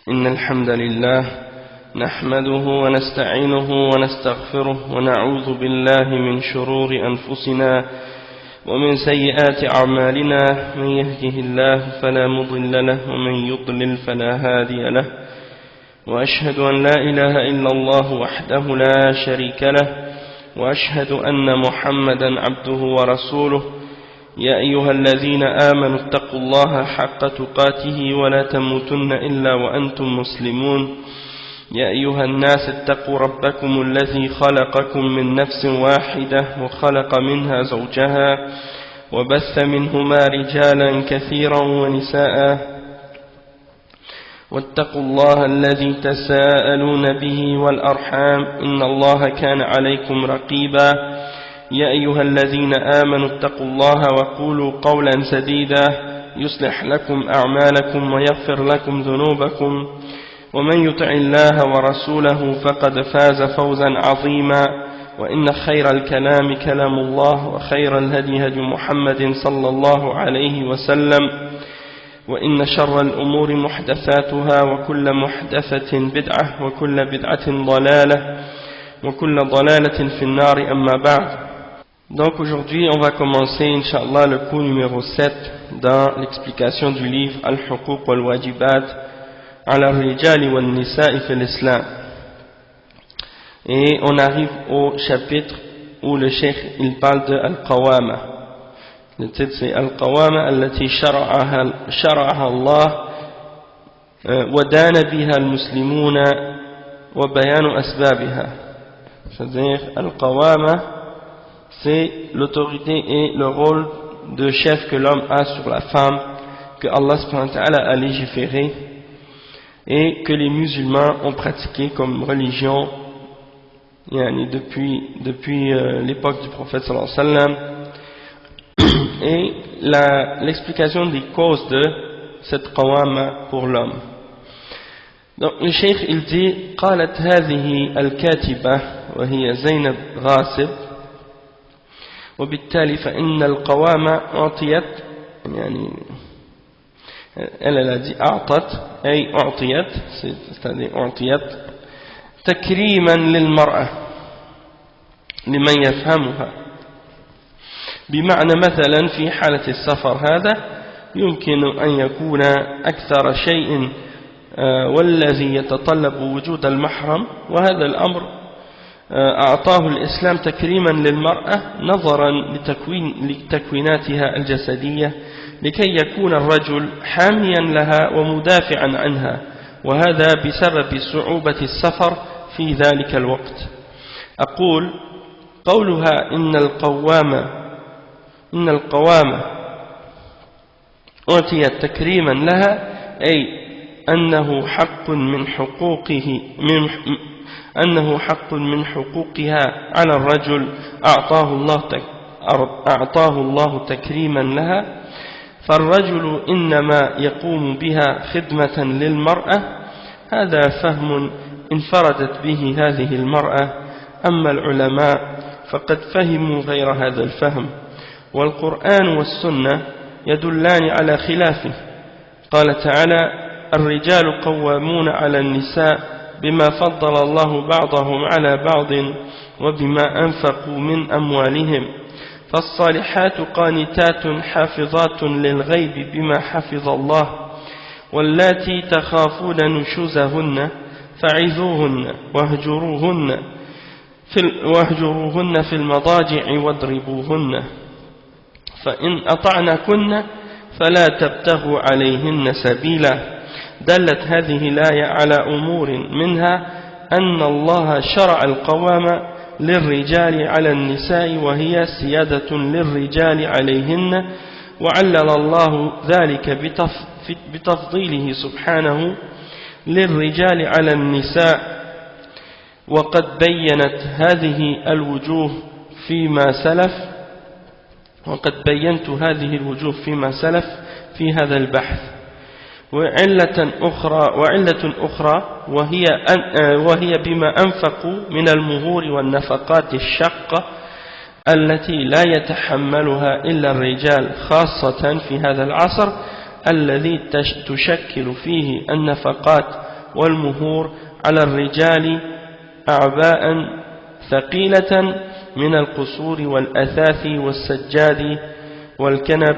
إن الحمد لله نحمده ونستعينه ونستغفره ونعوذ بالله من شرور أنفسنا ومن سيئات أعمالنا. من يهده الله فلا مضل له ومن يضلل فلا هادي له، وأشهد أن لا إله إلا الله وحده لا شريك له، وأشهد أن محمدا عبده ورسوله. يا أيها الذين آمنوا اتقوا الله حق تقاته ولا تموتن إلا وأنتم مسلمون. يا أيها الناس اتقوا ربكم الذي خلقكم من نفس واحدة وخلق منها زوجها وبث منهما رجالا كثيرا ونساء، واتقوا الله الذي تساءلون به والأرحام إن الله كان عليكم رقيبا. يا أيها الذين آمنوا اتقوا الله وقولوا قولا سديدا يصلح لكم أعمالكم ويغفر لكم ذنوبكم، ومن يطع الله ورسوله فقد فاز فوزا عظيما. وإن خير الكلام كلام الله، وخير الهدي هدي محمد صلى الله عليه وسلم، وإن شر الأمور محدثاتها وكل محدثة بدعة وكل بدعة ضلالة وكل ضلالة في النار أما بعد. Donc aujourd'hui on va commencer Inch'Allah le cours numéro 7 dans l'explication du livre Al-Huquq wal-Wajibat ala al-Rijali wal-Nisa'i fil Islam. Et on arrive au chapitre où le cheikh il parle de Al-Qawama. Le titre c'est Al-Qawama allati shara'aha Allah wa dana biha al-muslimuna wa bayanu asbabiha. C'est-à-dire Al-Qawama, c'est l'autorité et le rôle de chef que l'homme a sur la femme, que Allah subhanahu wa ta'ala a légiféré et que les musulmans ont pratiqué comme religion depuis l'époque du prophète sallallahu alayhi wa sallam. Et l'explication des causes de cette qawama pour l'homme. Donc le cheikh il dit قالت هذه الكاتبة وهي زينب غاصب، وبالتالي فإن القوامة أعطيت، يعني elle a dit أعطت أي أعطيت، c'est-à-dire أعطيت تكريما للمرأة لمن يفهمها. بمعنى مثلا في حالة السفر هذا يمكن أن يكون أكثر شيء والذي يتطلب وجود المحرم، وهذا الأمر أعطاه الإسلام تكريما للمرأة نظرا لتكويناتها الجسدية لكي يكون الرجل حاميا لها ومدافعا عنها، وهذا بسبب صعوبة السفر في ذلك الوقت. أقول قولها إن القوامة أعطيت تكريما لها أي أنه حق من حقوقها على الرجل أعطاه الله تكريما لها، فالرجل إنما يقوم بها خدمة للمرأة. هذا فهم انفردت به هذه المرأة، أما العلماء فقد فهموا غير هذا الفهم، والقرآن والسنة يدلان على خلافه. قال تعالى الرجال قوامون على النساء بما فضل الله بعضهم على بعض وبما أنفقوا من أموالهم، فالصالحات قانتات حافظات للغيب بما حفظ الله، واللاتي تخافون نشوزهن فعظوهن واهجروهن في المضاجع واضربوهن، فإن أطعنكن فلا تبتغوا عليهن سبيلا. دلت هذه الآية على أمور، منها أن الله شرع القوامة للرجال على النساء وهي سيادة للرجال عليهن، وعلل الله ذلك بتفضيله سبحانه للرجال على النساء. وقد بينت هذه الوجوه فيما سلف في هذا البحث. وعلة أخرى وهي بما أنفقوا من المهور والنفقات الشاقة التي لا يتحملها إلا الرجال، خاصة في هذا العصر الذي تشكل فيه النفقات والمهور على الرجال أعباء ثقيلة من القصور والأثاث والسجاد والكنب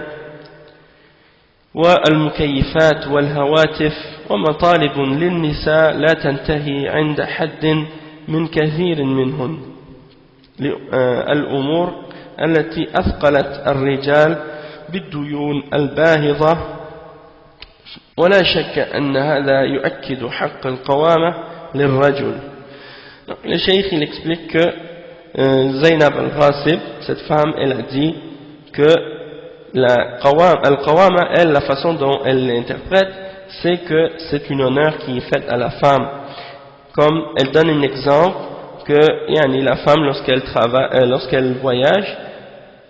والمكيفات والهواتف ومطالب للنساء لا تنتهي عند حد من كثير منهن الأمور التي أثقلت الرجال بالديون الباهظة ولا شك أن هذا يؤكد حق القوامة للرجل. Le cheikh il explique que Zainab al-Ghasib, cette femme, elle a dit que al-qawama, elle, la façon dont elle l'interprète, c'est que c'est une honneur qui est faite à la femme. Comme elle donne un exemple que la femme, lorsqu'elle travaille, lorsqu'elle voyage,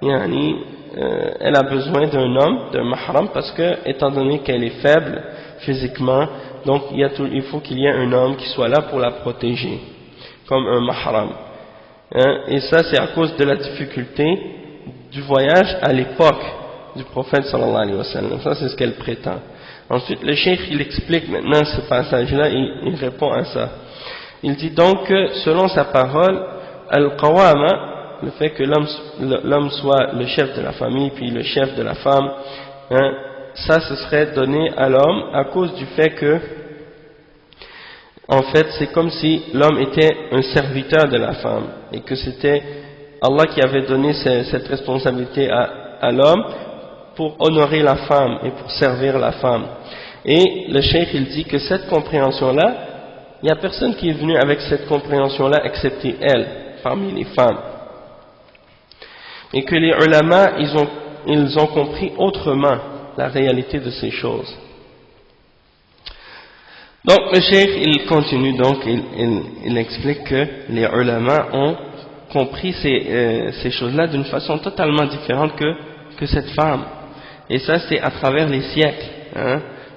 elle a besoin d'un homme, d'un mahram, parce que, étant donné qu'elle est faible physiquement, donc il faut qu'il y ait un homme qui soit là pour la protéger, comme un mahram. Et ça, c'est à cause de la difficulté du voyage à l'époque du prophète sallallahu alayhi wa sallam. Ça, c'est ce qu'elle prétend. Ensuite, le cheikh, il explique maintenant ce passage-là, il répond à ça. Il dit donc que, selon sa parole, al-qawama, le fait que l'homme soit le chef de la famille, puis le chef de la femme, ça, ce serait donné à l'homme à cause du fait que, en fait, c'est comme si l'homme était un serviteur de la femme, et que c'était Allah qui avait donné cette responsabilité à l'homme pour honorer la femme et pour servir la femme. Et le cheikh, il dit que cette compréhension-là, il n'y a personne qui est venu avec cette compréhension-là excepté elle, parmi les femmes. Et que les ulama, ils ont compris autrement la réalité de ces choses. Donc le cheikh, il continue, donc il explique que les ulama ont compris ces choses-là d'une façon totalement différente que cette femme. Et ça, c'est à travers les siècles,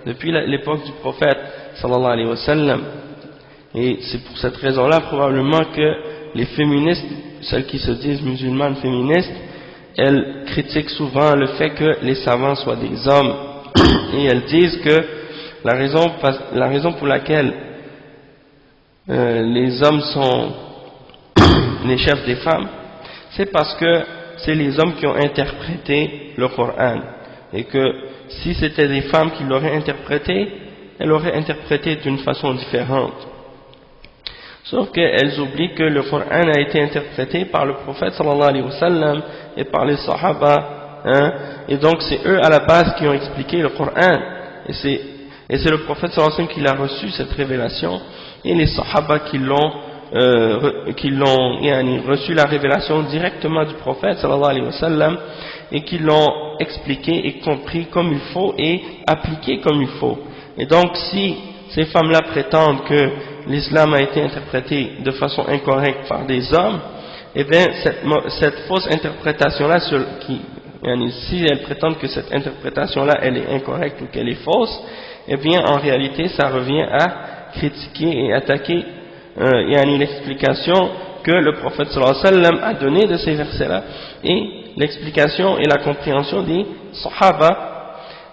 depuis l'époque du prophète sallallahu alayhi wa sallam. Et c'est pour cette raison-là probablement que les féministes, celles qui se disent musulmanes féministes, elles critiquent souvent le fait que les savants soient des hommes. Et elles disent que la raison pour laquelle les hommes sont les chefs des femmes, c'est parce que c'est les hommes qui ont interprété le Coran. Et que si c'était des femmes qui l'auraient interprété, elles l'auraient interprété d'une façon différente. Sauf qu'elles oublient que le Coran a été interprété par le prophète sallallahu alayhi wa sallam et par les sahaba, et donc c'est eux à la base qui ont expliqué le Coran, et c'est le prophète sallallahu alayhi wa sallam qui a reçu cette révélation, et les sahaba qui l'ont reçu la révélation directement du prophète sallallahu alayhi wa sallam, et qui l'ont expliqué et compris comme il faut et appliqué comme il faut. Et donc si ces femmes-là prétendent que l'islam a été interprété de façon incorrecte par des hommes, eh bien cette fausse interprétation-là, si elles prétendent que cette interprétation-là elle est incorrecte ou qu'elle est fausse, eh bien en réalité ça revient à critiquer et attaquer l'explication que le prophète sallallahu alayhi wa sallam a donnée de ces versets-là, et l'explication et la compréhension des sahaba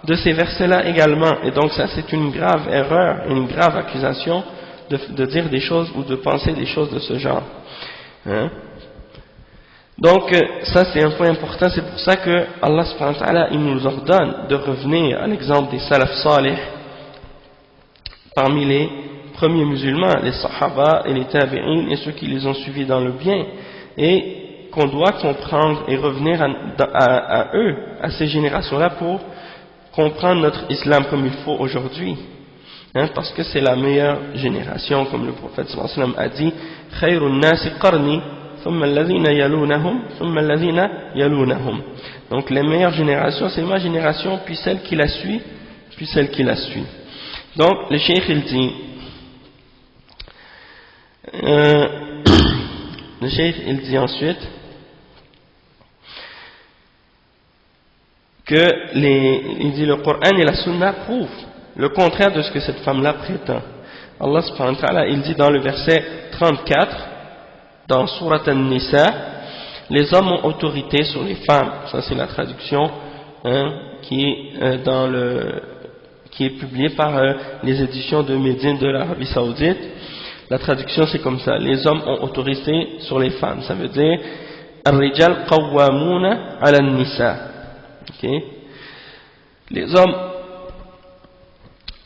de ces versets-là également. Et donc ça, c'est une grave erreur, une grave accusation de dire des choses ou de penser des choses de ce genre. Donc ça, c'est un point important. C'est pour ça que Allah subhanahu wa ta'ala, il nous ordonne de revenir à l'exemple des salaf salih parmi les premiers musulmans, les sahaba et les tabi'in et ceux qui les ont suivis dans le bien, et qu'on doit comprendre et revenir à eux, à ces générations-là, pour comprendre notre islam comme il faut aujourd'hui, parce que c'est la meilleure génération, comme le prophète sallallahu alayhi wa sallam a dit, khayrun nasi qarni thumma alladhina yalunahum thumma alladhina yalunahum. Donc les meilleures générations, c'est ma génération, puis celle qui la suit, puis celle qui la suit. Donc le cheikh il dit le cheikh il dit ensuite que il dit le Coran et la Sunna prouvent le contraire de ce que cette femme-là prétend. Allah subhanahu wa ta'ala, il dit dans le verset 34 dans Surat An-Nisa, les hommes ont autorité sur les femmes. Ça c'est la traduction qui qui est publié par les éditions de Médine de l'Arabie Saoudite. La traduction c'est comme ça: les hommes ont autorité sur les femmes. Ça veut dire Ar-rijal qawwamuna 'ala an-nisa. Okay. Les hommes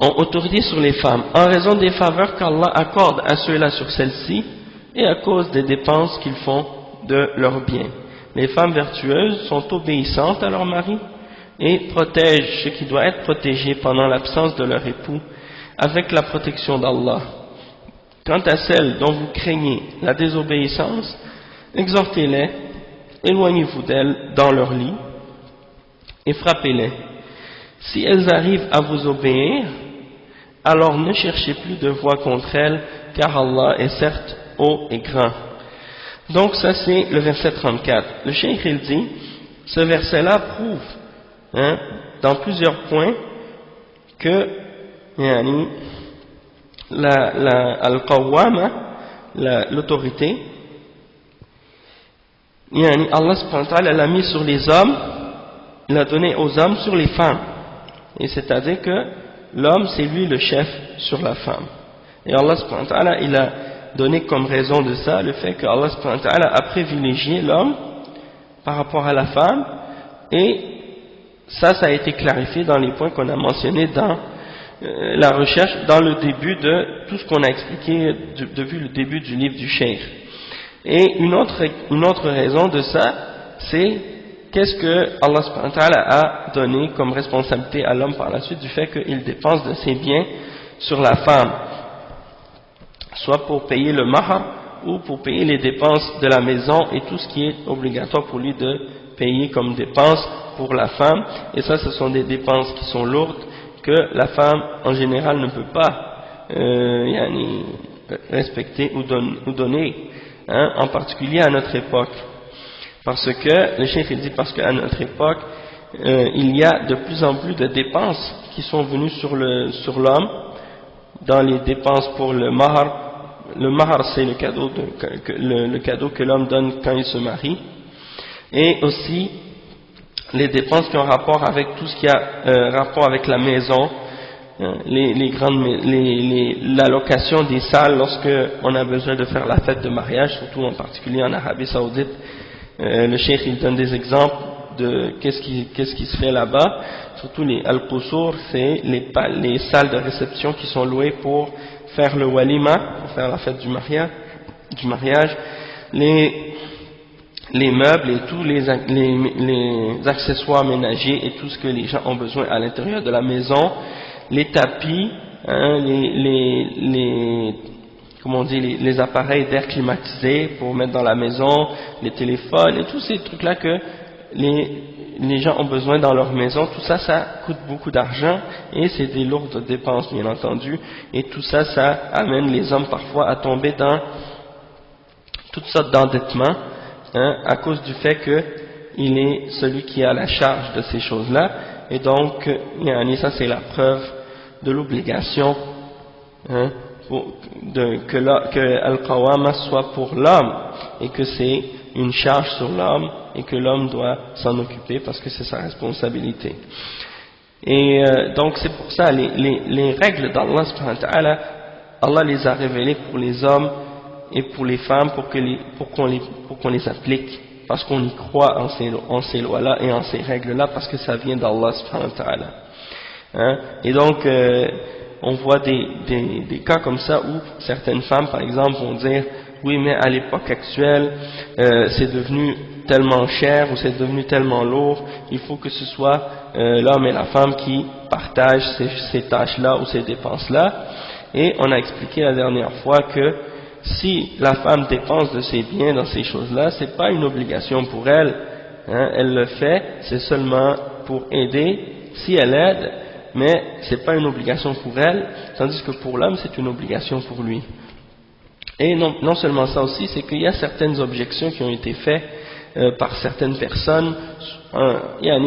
ont autorité sur les femmes en raison des faveurs qu'Allah accorde à ceux-là sur celles-ci et à cause des dépenses qu'ils font de leurs biens. Les femmes vertueuses sont obéissantes à leur mari et protègent ce qui doit être protégé pendant l'absence de leur époux avec la protection d'Allah. Quant à celles dont vous craignez la désobéissance, exhortez-les, éloignez-vous d'elles dans leur lit et frappez-les. Si elles arrivent à vous obéir, alors ne cherchez plus de voie contre elles, car Allah est certes haut et grand. Donc ça c'est le verset 34. Le cheikh il dit, ce verset-là prouve dans plusieurs points que al-qawwama, l'autorité, Allah subhanahu wa ta'ala l'a mis sur les hommes, il l'a donné aux hommes sur les femmes. Et c'est-à-dire que l'homme c'est lui le chef sur la femme. Et Allah subhanahu wa ta'ala il a donné comme raison de ça le fait que Allah subhanahu wa ta'ala a privilégié l'homme par rapport à la femme, et ça a été clarifié dans les points qu'on a mentionnés dans la recherche, dans le début de tout ce qu'on a expliqué depuis le début du livre du cheikh. Et une autre raison de ça, c'est qu'est-ce que Allah subhanahu wa ta'ala a donné comme responsabilité à l'homme par la suite du fait qu'il dépense de ses biens sur la femme, soit pour payer le mahar ou pour payer les dépenses de la maison et tout ce qui est obligatoire pour lui de payer comme dépenses pour la femme. Et ça, ce sont des dépenses qui sont lourdes, que la femme en général ne peut pas respecter ou donner, en particulier à notre époque. Parce que, le cheikh il dit, parce qu'à notre époque, il y a de plus en plus de dépenses qui sont venues sur l'homme, dans les dépenses pour le mahar. Le mahar c'est le cadeau que l'homme donne quand il se marie, et aussi les dépenses qui ont rapport avec tout ce qui a rapport avec la maison, la location des salles lorsque on a besoin de faire la fête de mariage, surtout en particulier en Arabie Saoudite. Le cheikh il donne des exemples de qu'est-ce qui se fait là-bas, surtout les al-qusur, c'est les salles de réception qui sont louées pour faire le walima, pour faire la fête du mariage, les meubles et tous les accessoires ménagers et tout ce que les gens ont besoin à l'intérieur de la maison, les tapis, les appareils d'air climatisé pour mettre dans la maison, les téléphones et tous ces trucs-là que les gens ont besoin dans leur maison. Tout ça, ça coûte beaucoup d'argent et c'est des lourdes dépenses bien entendu, et tout ça, ça amène les hommes parfois à tomber dans toutes sortes d'endettements, à cause du fait qu'il est celui qui a la charge de ces choses-là. Et donc ça c'est la preuve de l'obligation que Al-Qawama soit pour l'homme, et que c'est une charge sur l'homme et que l'homme doit s'en occuper parce que c'est sa responsabilité. Et donc c'est pour ça les règles d'Allah subhanahu wa ta'ala, Allah les a révélées pour les hommes et pour les femmes pour qu'on les applique, parce qu'on y croit en ces lois-là et en ces règles-là, parce que ça vient d'Allah subhanahu wa ta'ala. Et donc on voit des cas comme ça où certaines femmes par exemple vont dire oui mais à l'époque actuelle c'est devenu tellement cher ou c'est devenu tellement lourd, il faut que ce soit l'homme et la femme qui partagent ces tâches-là ou ces dépenses-là. Et on a expliqué la dernière fois que si la femme dépense de ses biens dans ces choses-là, c'est pas une obligation pour elle, elle le fait, c'est seulement pour aider, si elle aide, mais c'est pas une obligation pour elle, tandis que pour l'homme c'est une obligation pour lui. Et non seulement ça aussi, c'est qu'il y a certaines objections qui ont été faites par certaines personnes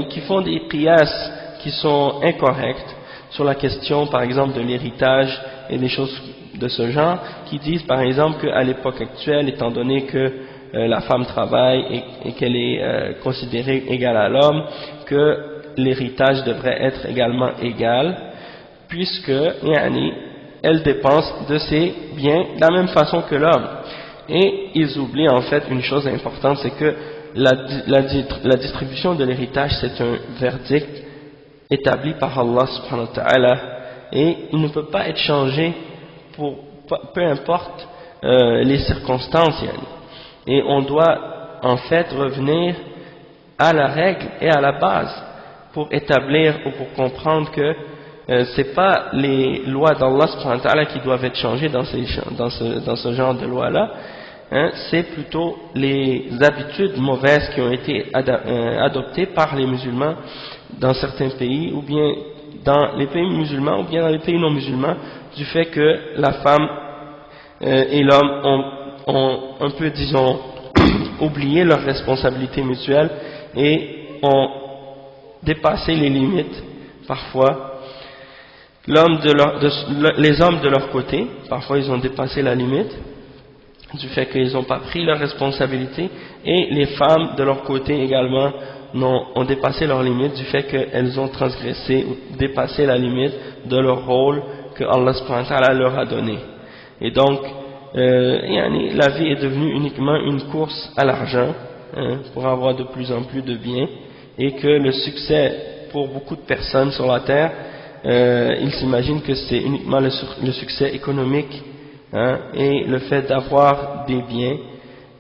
qui font des qiyas qui sont incorrectes sur la question par exemple de l'héritage et des choses de ce genre, qui disent par exemple qu'à l'époque actuelle, étant donné que la femme travaille et qu'elle est considérée égale à l'homme, que l'héritage devrait être également égal, puisque elle dépense de ses biens de la même façon que l'homme. Et ils oublient en fait une chose importante, c'est que la distribution de l'héritage, c'est un verdict établi par Allah subhanahu wa ta'ala, et il ne peut pas être changé pour peu importe les circonstances. Et on doit en fait revenir à la règle et à la base pour établir ou pour comprendre que c'est pas les lois d'Allah subhanahu wa ta'ala qui doivent être changées dans ce genre de lois-là, c'est plutôt les habitudes mauvaises qui ont été adoptées par les musulmans dans certains pays, ou bien dans les pays musulmans, ou bien dans les pays non musulmans, du fait que la femme et l'homme ont un peu, disons, oublié leurs responsabilités mutuelles et ont dépassé les limites parfois. Les hommes de leur côté, parfois ils ont dépassé la limite du fait qu'ils n'ont pas pris leurs responsabilités, et les femmes de leur côté également ont dépassé leurs limites du fait qu'elles ont transgressé ou dépassé la limite de leur rôle que Allah subhanahu wa ta'ala leur a donné. Et donc la vie est devenue uniquement une course à l'argent, pour avoir de plus en plus de biens, et que le succès pour beaucoup de personnes sur la terre, ils s'imaginent que c'est uniquement le succès économique, et le fait d'avoir des biens,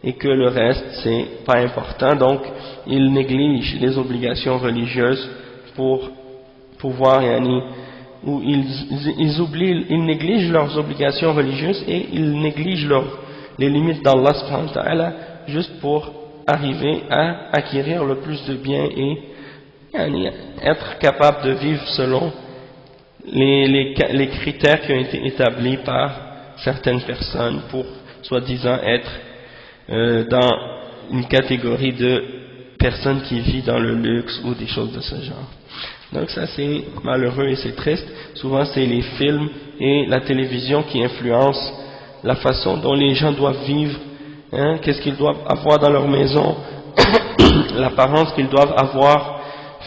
et que le reste c'est pas important. Donc ils négligent les obligations religieuses pour pouvoir ou ils négligent leurs obligations religieuses, et ils négligent les limites d'Allah subhanahu wa ta'ala juste pour arriver à acquérir le plus de biens et être capable de vivre selon les critères qui ont été établis par certaines personnes pour soi-disant être dans une catégorie de personnes qui vivent dans le luxe ou des choses de ce genre. Donc ça c'est malheureux et c'est triste. Souvent c'est les films et la télévision qui influencent la façon dont les gens doivent vivre, qu'est-ce qu'ils doivent avoir dans leur maison, l'apparence qu'ils doivent avoir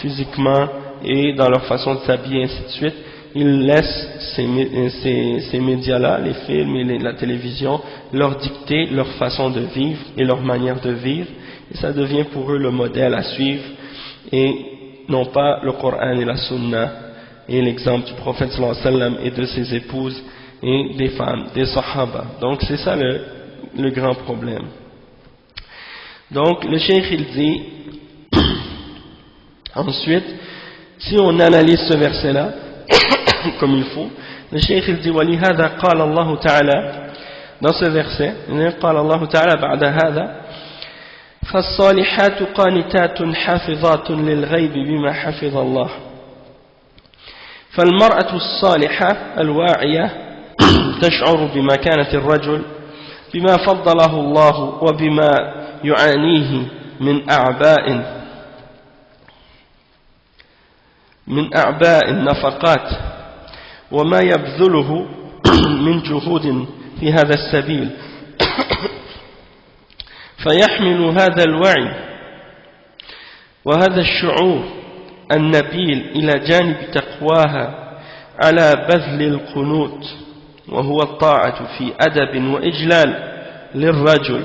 physiquement et dans leur façon de s'habiller, ainsi de suite. Ils laissent ces médias-là, les films et la télévision, leur dicter leur façon de vivre et leur manière de vivre, et ça devient pour eux le modèle à suivre, et non pas le Coran et la Sunna et l'exemple du prophète sallallahu alayhi wa sallam et de ses épouses et des femmes, des Sahaba. Donc c'est ça le grand problème. Donc le cheikh il dit ensuite, si on analyse ce verset là comme il faut, le cheikh il dit وَلِهَذَا قَالَ اللَّهُ تَعَالَى, dans ce verset قال الله تعالى بعد هذا فالصالحات قانتات حافظات للغيب بما حفظ الله. فالمرأة الصالحة الواعية تشعر بمكانة الرجل بما فضله الله وبما يعانيه من أعباء النفقات وما يبذله من جهود في هذا السبيل، فيحمل هذا الوعي وهذا الشعور النبيل إلى جانب تقواها على بذل القنوت، وهو الطاعة في أدب وإجلال للرجل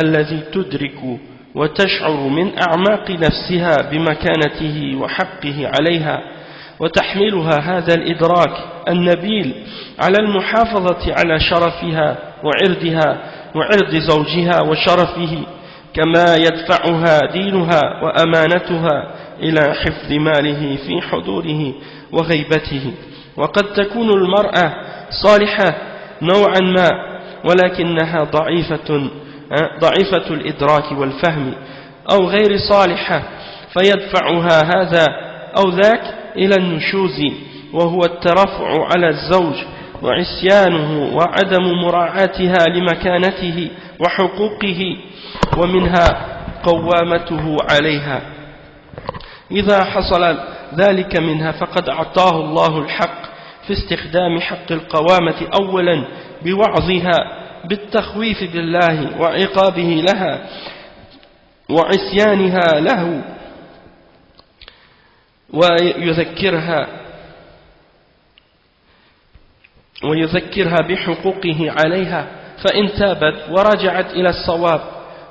الذي تدرك وتشعر من أعماق نفسها بمكانته وحقه عليها، وتحملها هذا الإدراك النبيل على المحافظة على شرفها وعرضها وعرض زوجها وشرفه، كما يدفعها دينها وأمانتها إلى حفظ ماله في حضوره وغيبته. وقد تكون المرأة صالحة نوعا ما، ولكنها ضعيفة الإدراك والفهم، أو غير صالحة فيدفعها هذا أو ذاك إلى النشوز، وهو الترفع على الزوج وعصيانه وعدم مراعاتها لمكانته وحقوقه، ومنها قوامته عليها. إذا حصل ذلك منها فقد أعطاه الله الحق في استخدام حق القوامة أولا بوعظها بالتخويف بالله وعقابه لها وعصيانها له، ويذكرها ويذكرها بحقوقه عليها فإن تابت ورجعت إلى الصواب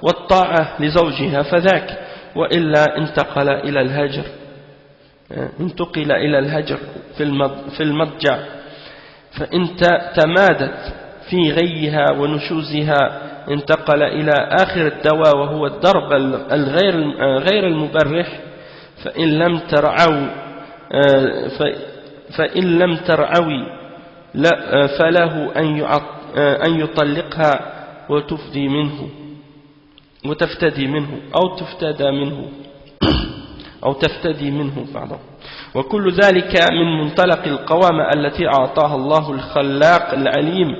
والطاعة لزوجها فذاك وإلا انتقل إلى الهجر في المضجع فإن تمادت في غيها ونشوزها انتقل إلى آخر الدواء وهو الضرب غير المبرح فإن لم ترعوي فله أن يطلقها وتفتدي منه أو تفتدي منه وكل ذلك من منطلق القوامة التي أعطاها الله الخلاق العليم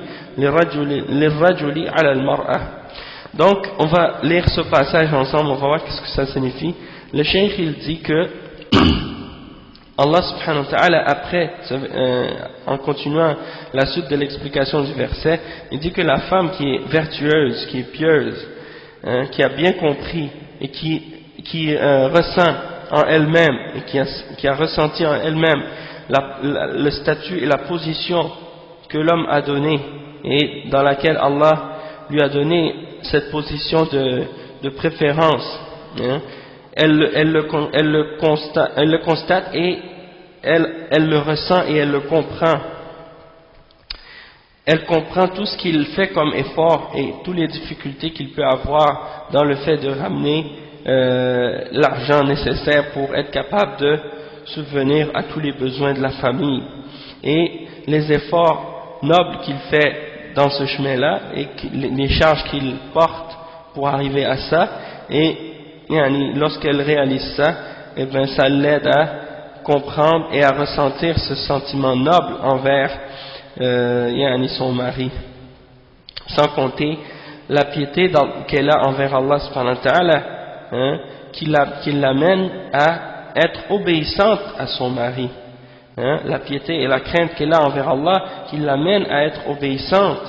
للرجل على المرأة. Donc on va lire ce passage ensemble, on va voir qu'est-ce que ça signifie. Le cheikh il dit que Allah subhanahu wa ta'ala après, en continuant la suite de l'explication du verset, il dit que la femme qui est vertueuse, qui est pieuse, qui a bien compris et qui ressent en elle-même et qui a ressenti en elle-même le statut et la position que l'homme a donné et dans laquelle Allah lui a donné cette position de préférence, hein, elle le constate et elle le ressent et elle le comprend. Elle comprend tout ce qu'il fait comme effort et toutes les difficultés qu'il peut avoir dans le fait de ramener l'argent nécessaire pour être capable de subvenir à tous les besoins de la famille et les efforts nobles qu'il fait dans ce chemin-là et les charges qu'il porte pour arriver à ça, et lorsqu'elle réalise ça, et bien ça l'aide à comprendre et à ressentir ce sentiment noble envers son mari, sans compter la piété qu'elle a envers Allah subhanahu wa ta'ala, hein, qui l'amène à être obéissante à son mari, hein, la piété et la crainte qu'elle a envers Allah qui l'amène à être obéissante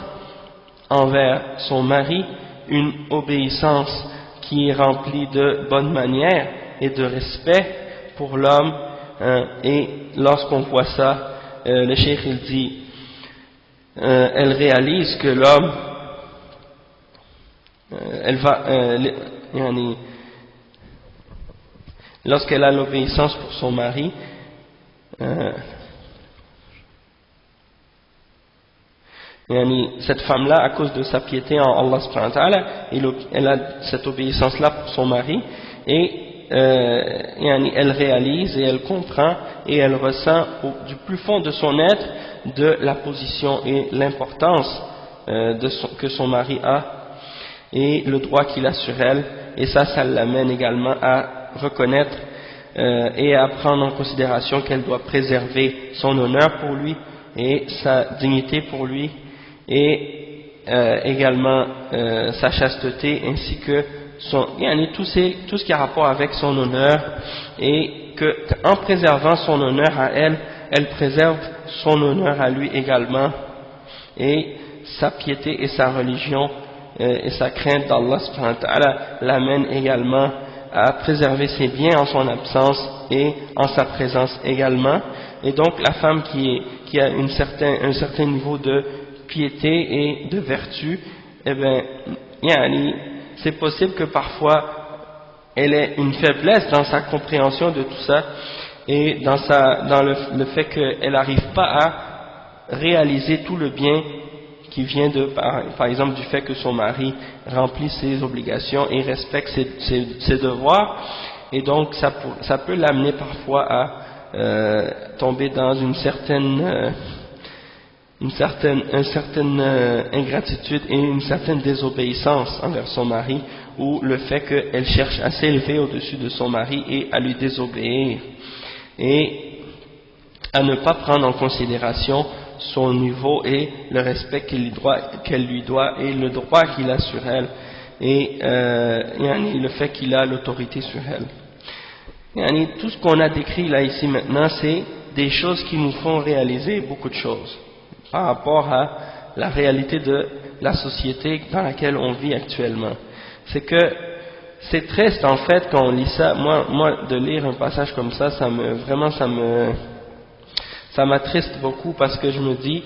envers son mari, une obéissance qui est remplie de bonnes manières et de respect pour l'homme, hein, et lorsqu'on voit ça, le cheikh il dit elle réalise que l'homme lorsqu'elle a l'obéissance pour son mari, cette femme-là, à cause de sa piété en Allah subhanahu wa ta'ala, elle a cette obéissance-là pour son mari, et elle réalise et elle comprend et elle ressent du plus fond de son être de la position et l'importance que son mari a et le droit qu'il a sur elle, et ça l'amène également à reconnaître et à prendre en considération qu'elle doit préserver son honneur pour lui et sa dignité pour lui, et également sa chasteté, ainsi que tout ce qui a rapport avec son honneur, et qu'en préservant son honneur à elle, elle préserve son honneur à lui également, et sa piété et sa religion et sa crainte d'Allah subhanahu wa ta'ala l'amène également à préserver ses biens en son absence et en sa présence également. Et donc la femme qui a un certain niveau de piété et de vertu, eh bien, c'est possible que parfois elle ait une faiblesse dans sa compréhension de tout ça, et dans le fait qu'elle n'arrive pas à réaliser tout le bien qui vient par exemple du fait que son mari remplit ses obligations et respecte ses devoirs, et donc ça peut l'amener parfois à tomber dans une certaine ingratitude et une certaine désobéissance envers son mari, ou le fait qu'elle cherche à s'élever au-dessus de son mari et à lui désobéir, et à ne pas prendre en considération son niveau et le respect qu'elle lui doit et le droit qu'il a sur elle, et le fait qu'il a l'autorité sur elle. Tout ce qu'on a décrit là ici maintenant, c'est des choses qui nous font réaliser beaucoup de choses par rapport à la réalité de la société dans laquelle on vit actuellement. C'est que c'est triste en fait quand on lit ça. Moi de lire un passage comme ça, ça m'attriste beaucoup, parce que je me dis,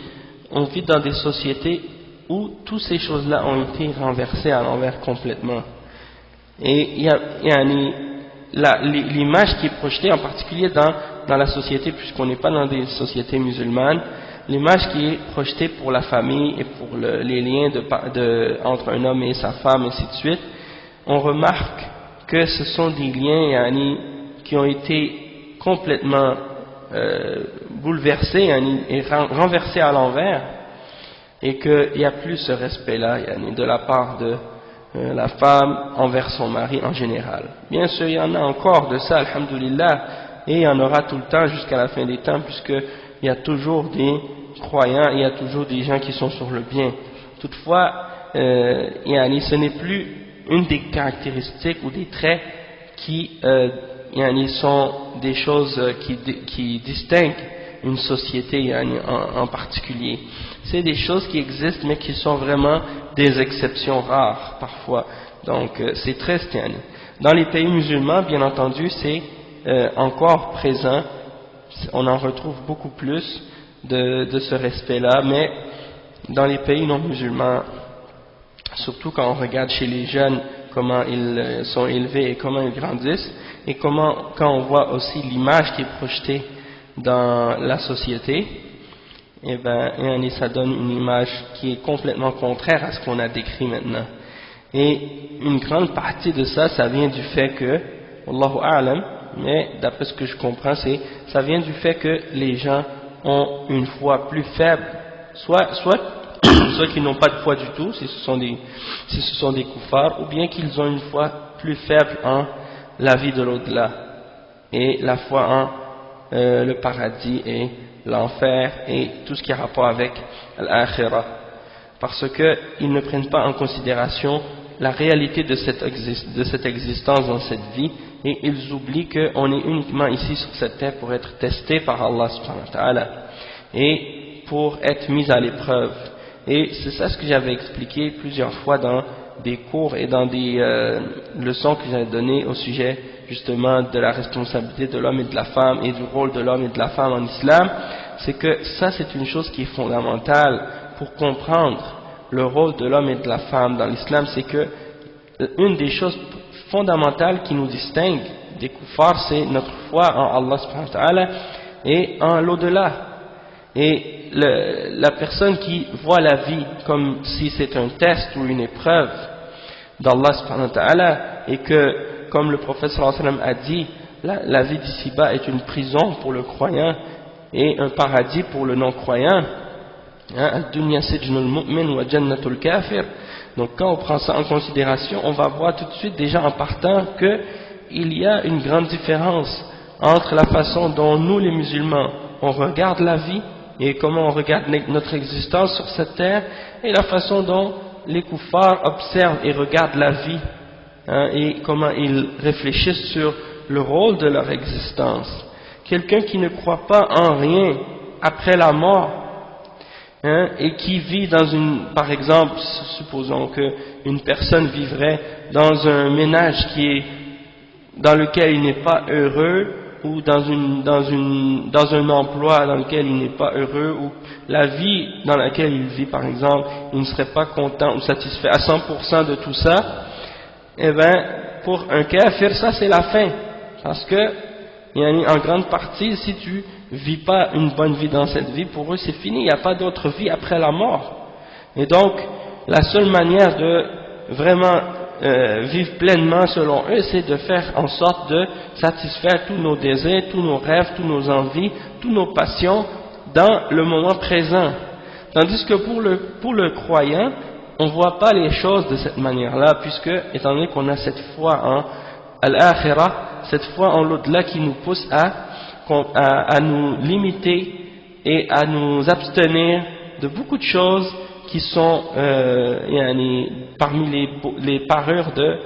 on vit dans des sociétés où toutes ces choses-là ont été renversées à l'envers complètement. Et l'image qui est projetée, en particulier dans la société, puisqu'on n'est pas dans des sociétés musulmanes, l'image qui est projetée pour la famille et pour les liens entre un homme et sa femme, et ainsi de suite, on remarque que ce sont des liens qui ont été complètement bouleversés et renversés à l'envers, et qu'il n'y a plus ce respect-là de la part de la femme envers son mari en général. Bien sûr, il y en a encore de ça, alhamdoulilah, et il y en aura tout le temps jusqu'à la fin des temps, puisqu'il y a toujours des croyants, il y a toujours des gens qui sont sur le bien. Toutefois, ce n'est plus une des caractéristiques ou des traits qui sont des choses qui distinguent une société en particulier. C'est des choses qui existent mais qui sont vraiment des exceptions rares parfois. Donc c'est triste. Dans les pays musulmans, bien entendu, c'est encore présent. On en retrouve beaucoup plus de ce respect-là, mais dans les pays non musulmans, surtout quand on regarde chez les jeunes comment ils sont élevés et comment ils grandissent, et quand on voit aussi l'image qui est projetée dans la société, et ça donne une image qui est complètement contraire à ce qu'on a décrit maintenant. Et une grande partie de ça, ça vient du fait que, Wallahu a'lam, mais d'après ce que je comprends, ça vient du fait que les gens ont une foi plus faible, soit qu'ils n'ont pas de foi du tout, si ce sont des koufars, ou bien qu'ils ont une foi plus faible en la vie de l'au-delà, et la foi en le paradis et l'enfer et tout ce qui a rapport avec l'akhirah, parce qu'ils ne prennent pas en considération la réalité de cette existence dans cette vie, et ils oublient qu'on est uniquement ici sur cette terre pour être testé par Allah subhanahu wa ta'ala et pour être mis à l'épreuve. Et c'est ça ce que j'avais expliqué plusieurs fois dans des cours et dans des leçons que j'avais données au sujet justement de la responsabilité de l'homme et de la femme et du rôle de l'homme et de la femme en islam. C'est que ça, c'est une chose qui est fondamentale pour comprendre le rôle de l'homme et de la femme dans l'islam. C'est que une des choses fondamentales qui nous distingue des koufars, c'est notre foi en Allah subhanahu wa ta'ala et en l'au-delà. Et la personne qui voit la vie comme si c'est un test ou une épreuve d'Allah subhanahu wa ta'ala, et que, comme le prophète sallallahu alayhi wa sallam a dit, la vie d'ici-bas est une prison pour le croyant et un paradis pour le non-croyant. Ad-dunya sijnul mu'min wa jannatul kafir. Donc quand on prend ça en considération, on va voir tout de suite déjà en partant qu'il y a une grande différence entre la façon dont nous les musulmans on regarde la vie et comment on regarde notre existence sur cette terre, et la façon dont les koufars observent et regardent la vie, et comment ils réfléchissent sur le rôle de leur existence. Quelqu'un qui ne croit pas en rien après la mort, et qui vit par exemple, supposons qu'une personne vivrait dans un ménage dans lequel il n'est pas heureux, ou dans un emploi dans lequel il n'est pas heureux, ou la vie dans laquelle il vit par exemple, il ne serait pas content ou satisfait à 100% de tout ça, eh bien pour un kafir ça c'est la fin, parce que en grande partie si tu vis pas une bonne vie dans cette vie, pour eux c'est fini, il n'y a pas d'autre vie après la mort. Et donc la seule manière de vraiment vivre pleinement selon eux, c'est de faire en sorte de satisfaire tous nos désirs, tous nos rêves, tous nos envies, tous nos passions dans le moment présent. Tandis que pour le croyant, on ne voit pas les choses de cette manière-là, puisque, étant donné qu'on a cette foi en al-akhirah, cette foi en l'au-delà qui nous pousse à nous limiter et à nous abstenir de beaucoup de choses qui sont parmi les parures de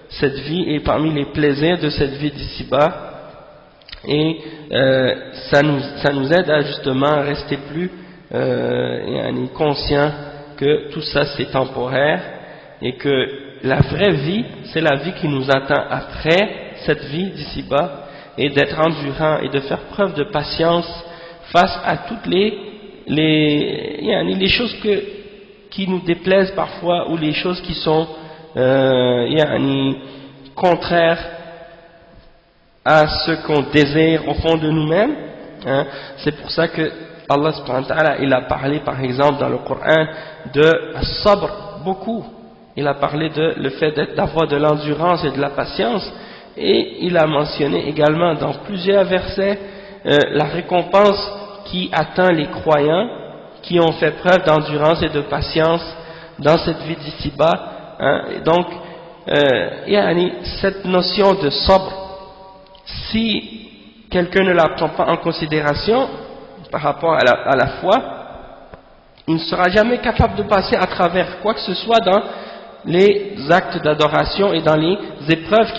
cette vie et parmi les plaisirs de cette vie d'ici-bas, et ça nous aide à justement rester plus conscients que tout ça c'est temporaire, et que la vraie vie c'est la vie qui nous attend après cette vie d'ici-bas, et d'être endurant et de faire preuve de patience face à toutes les les choses qui nous déplaisent parfois, ou les choses qui sont contraires à ce qu'on désire au fond de nous-mêmes, hein. C'est pour ça que Allah subhanahu wa ta'ala, il a parlé par exemple dans le Coran de sabr beaucoup. Il a parlé de le fait d'avoir de l'endurance et de la patience, et il a mentionné également dans plusieurs versets la récompense qui attend les croyants qui ont fait preuve d'endurance et de patience dans cette vie d'ici-bas, hein. Et donc cette notion de sabr, si quelqu'un ne la prend pas en considération par rapport à la foi, il ne sera jamais capable de passer à travers quoi que ce soit dans les actes d'adoration et dans les épreuves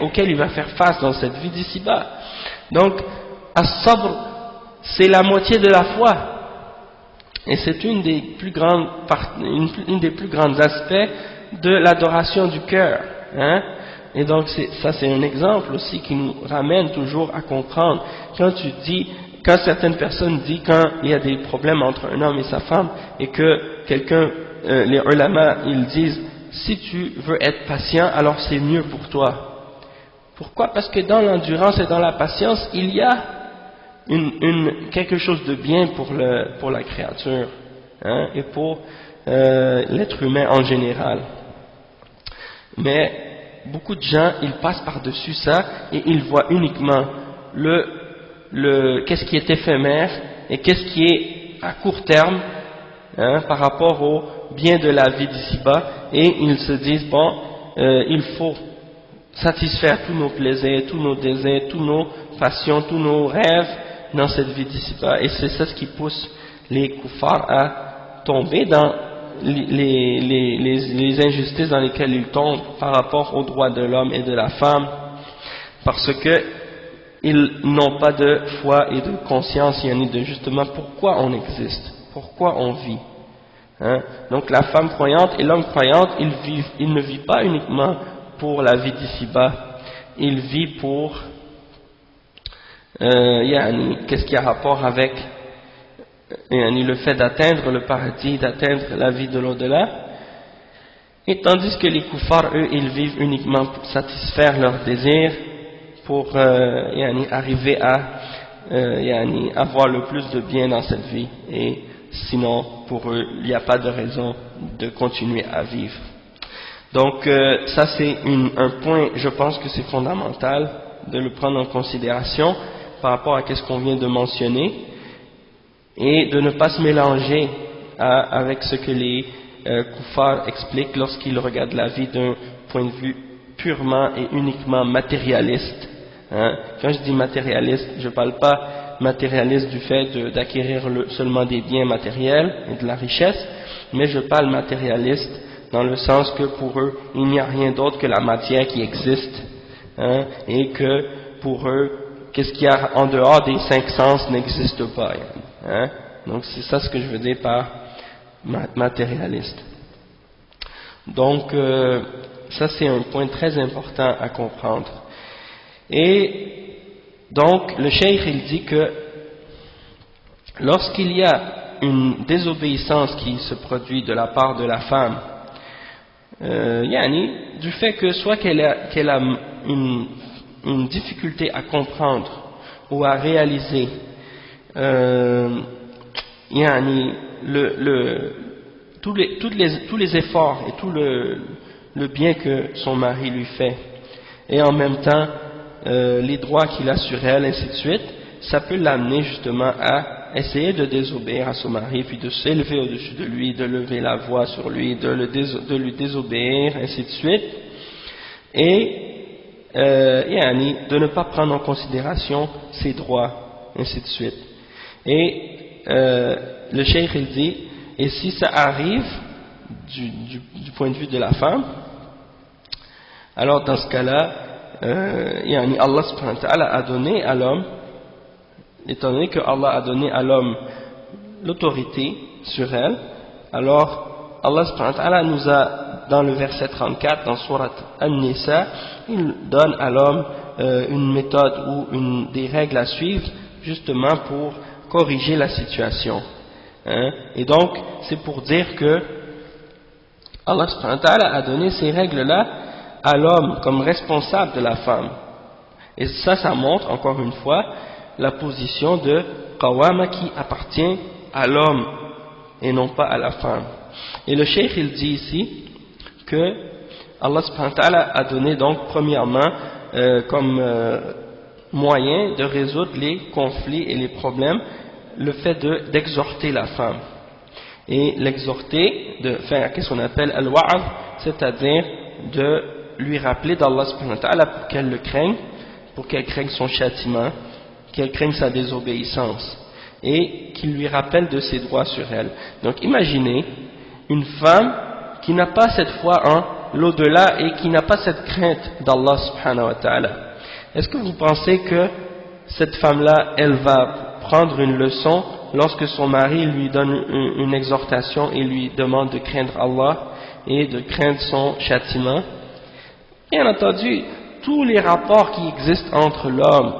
auxquelles il va faire face dans cette vie d'ici-bas. Donc, as-sabr, c'est la moitié de la foi, et c'est une des plus grands aspects de l'adoration du cœur, hein. Et donc ça c'est un exemple aussi qui nous ramène toujours à comprendre, quand certaines personnes disent, quand il y a des problèmes entre un homme et sa femme, et que les ulama, ils disent, si tu veux être patient, alors c'est mieux pour toi. Pourquoi? Parce que dans l'endurance et dans la patience, il y a quelque chose de bien pour la créature, hein, et pour l'être humain en général. Mais beaucoup de gens, ils passent par-dessus ça et ils voient uniquement qu'est-ce qui est éphémère et qu'est-ce qui est à court terme, hein, par rapport au bien de la vie d'ici-bas, et ils se disent, bon, il faut satisfaire tous nos plaisirs, tous nos désirs, toutes nos passions, tous nos rêves dans cette vie d'ici-bas, et c'est ça ce qui pousse les kuffars à tomber dans les injustices dans lesquelles ils tombent par rapport aux droits de l'homme et de la femme, parce que ils n'ont pas de foi et de conscience, ni de justement pourquoi on existe, pourquoi on vit, hein. Donc la femme croyante et l'homme croyant, ils ne vivent pas uniquement pour la vie d'ici-bas, ils vivent pour qu'est-ce qui a rapport avec le fait d'atteindre le paradis, d'atteindre la vie de l'au-delà, et tandis que les kuffars, eux, ils vivent uniquement pour satisfaire leurs désirs, pour arriver à avoir le plus de bien dans cette vie, et sinon pour eux il n'y a pas de raison de continuer à vivre. Donc ça c'est un point, je pense que c'est fondamental de le prendre en considération par rapport à ce qu'on vient de mentionner, et de ne pas se mélanger avec ce que les kuffars expliquent lorsqu'ils regardent la vie d'un point de vue purement et uniquement matérialiste, hein. Quand je dis matérialiste, je ne parle pas matérialiste du fait d'acquérir seulement des biens matériels et de la richesse, mais je parle matérialiste dans le sens que pour eux il n'y a rien d'autre que la matière qui existe, hein, et que pour eux qu'est-ce qu'il y a en dehors des 5 sens n'existe pas, hein. Donc c'est ça ce que je veux dire par matérialiste. Donc ça c'est un point très important à comprendre. Et donc le cheikh il dit que lorsqu'il y a une désobéissance qui se produit de la part de la femme, du fait que soit qu'elle a une difficulté à comprendre ou à réaliser tous les efforts et tout le bien que son mari lui fait, et en même temps les droits qu'il a sur elle, ainsi de suite, ça peut l'amener justement à essayer de désobéir à son mari, puis de s'élever au-dessus de lui, de lever la voix sur lui, de lui désobéir, ainsi de suite, et de ne pas prendre en considération ses droits, ainsi de suite. Et le cheikh il dit, et si ça arrive du point de vue de la femme, alors dans ce cas-là, Allah subhanahu wa ta'ala a donné à l'homme, étant donné que Allah a donné à l'homme l'autorité sur elle, alors Allah subhanahu wa ta'ala nous a, dans le verset 34 dans Surat An-Nisa, il donne à l'homme une méthode ou des règles à suivre, justement pour corriger la situation. Hein? Et donc, c'est pour dire que Allah subhanahu wa ta'ala a donné ces règles-là à l'homme comme responsable de la femme. Et ça montre, encore une fois, la position de qawama qui appartient à l'homme et non pas à la femme. Et le cheikh, il dit ici que Allah subhanahu wa ta'ala a donné donc premièrement comme moyen de résoudre les conflits et les problèmes le fait d'exhorter la femme. Et l'exhorter, de faire ce qu'on appelle al-wa'ad, c'est-à-dire de lui rappeler d'Allah subhanahu wa ta'ala pour qu'elle le craigne, pour qu'elle craigne son châtiment, qu'elle craigne sa désobéissance, et qu'il lui rappelle de ses droits sur elle. Donc imaginez une femme qui n'a pas cette foi en l'au-delà et qui n'a pas cette crainte d'Allah subhanahu wa ta'ala. Est-ce que vous pensez que cette femme-là, elle va prendre une leçon lorsque son mari lui donne une exhortation et lui demande de craindre Allah et de craindre son châtiment? Bien entendu, tous les rapports qui existent entre l'homme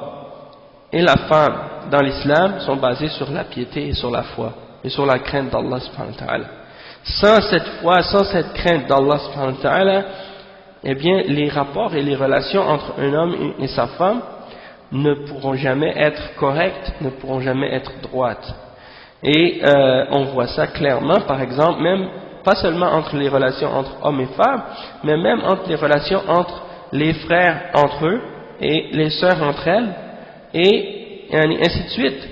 et la femme dans l'islam sont basés sur la piété et sur la foi et sur la crainte d'Allah subhanahu wa ta'ala. Sans cette foi, sans cette crainte d'Allah subhanahu wa ta'ala, eh bien les rapports et les relations entre un homme et sa femme ne pourront jamais être correctes, ne pourront jamais être droites. Et on voit ça clairement, par exemple, même pas seulement entre les relations entre hommes et femmes, mais même entre les relations entre les frères entre eux et les sœurs entre elles, et ainsi de suite.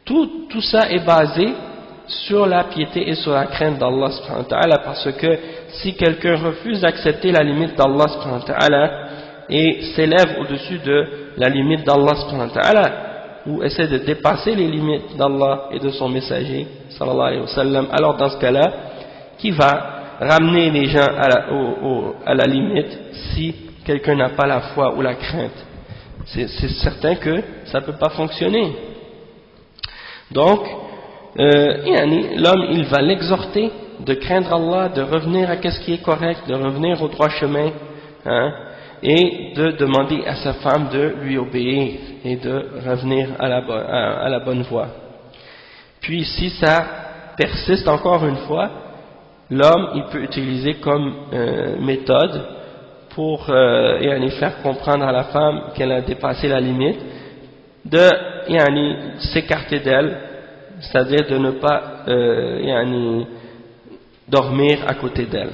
Tout ça est basé sur la piété et sur la crainte d'Allah subhanahu wa ta'ala, parce que si quelqu'un refuse d'accepter la limite d'Allah subhanahu wa ta'ala et s'élève au-dessus de la limite d'Allah subhanahu wa ta'ala, ou essaie de dépasser les limites d'Allah et de son messager sallallahu alayhi wa sallam, alors dans ce cas-là, qui va ramener les gens à la limite si quelqu'un n'a pas la foi ou la crainte? C'est certain que ça ne peut pas fonctionner. Donc l'homme, il va l'exhorter de craindre Allah, de revenir à ce qui est correct, de revenir au droit chemin, hein, et de demander à sa femme de lui obéir et de revenir à la bonne voie. Puis si ça persiste encore une fois, l'homme, il peut utiliser comme méthode pour faire comprendre à la femme qu'elle a dépassé la limite, de s'écarter d'elle, c'est-à-dire de ne pas dormir à côté d'elle.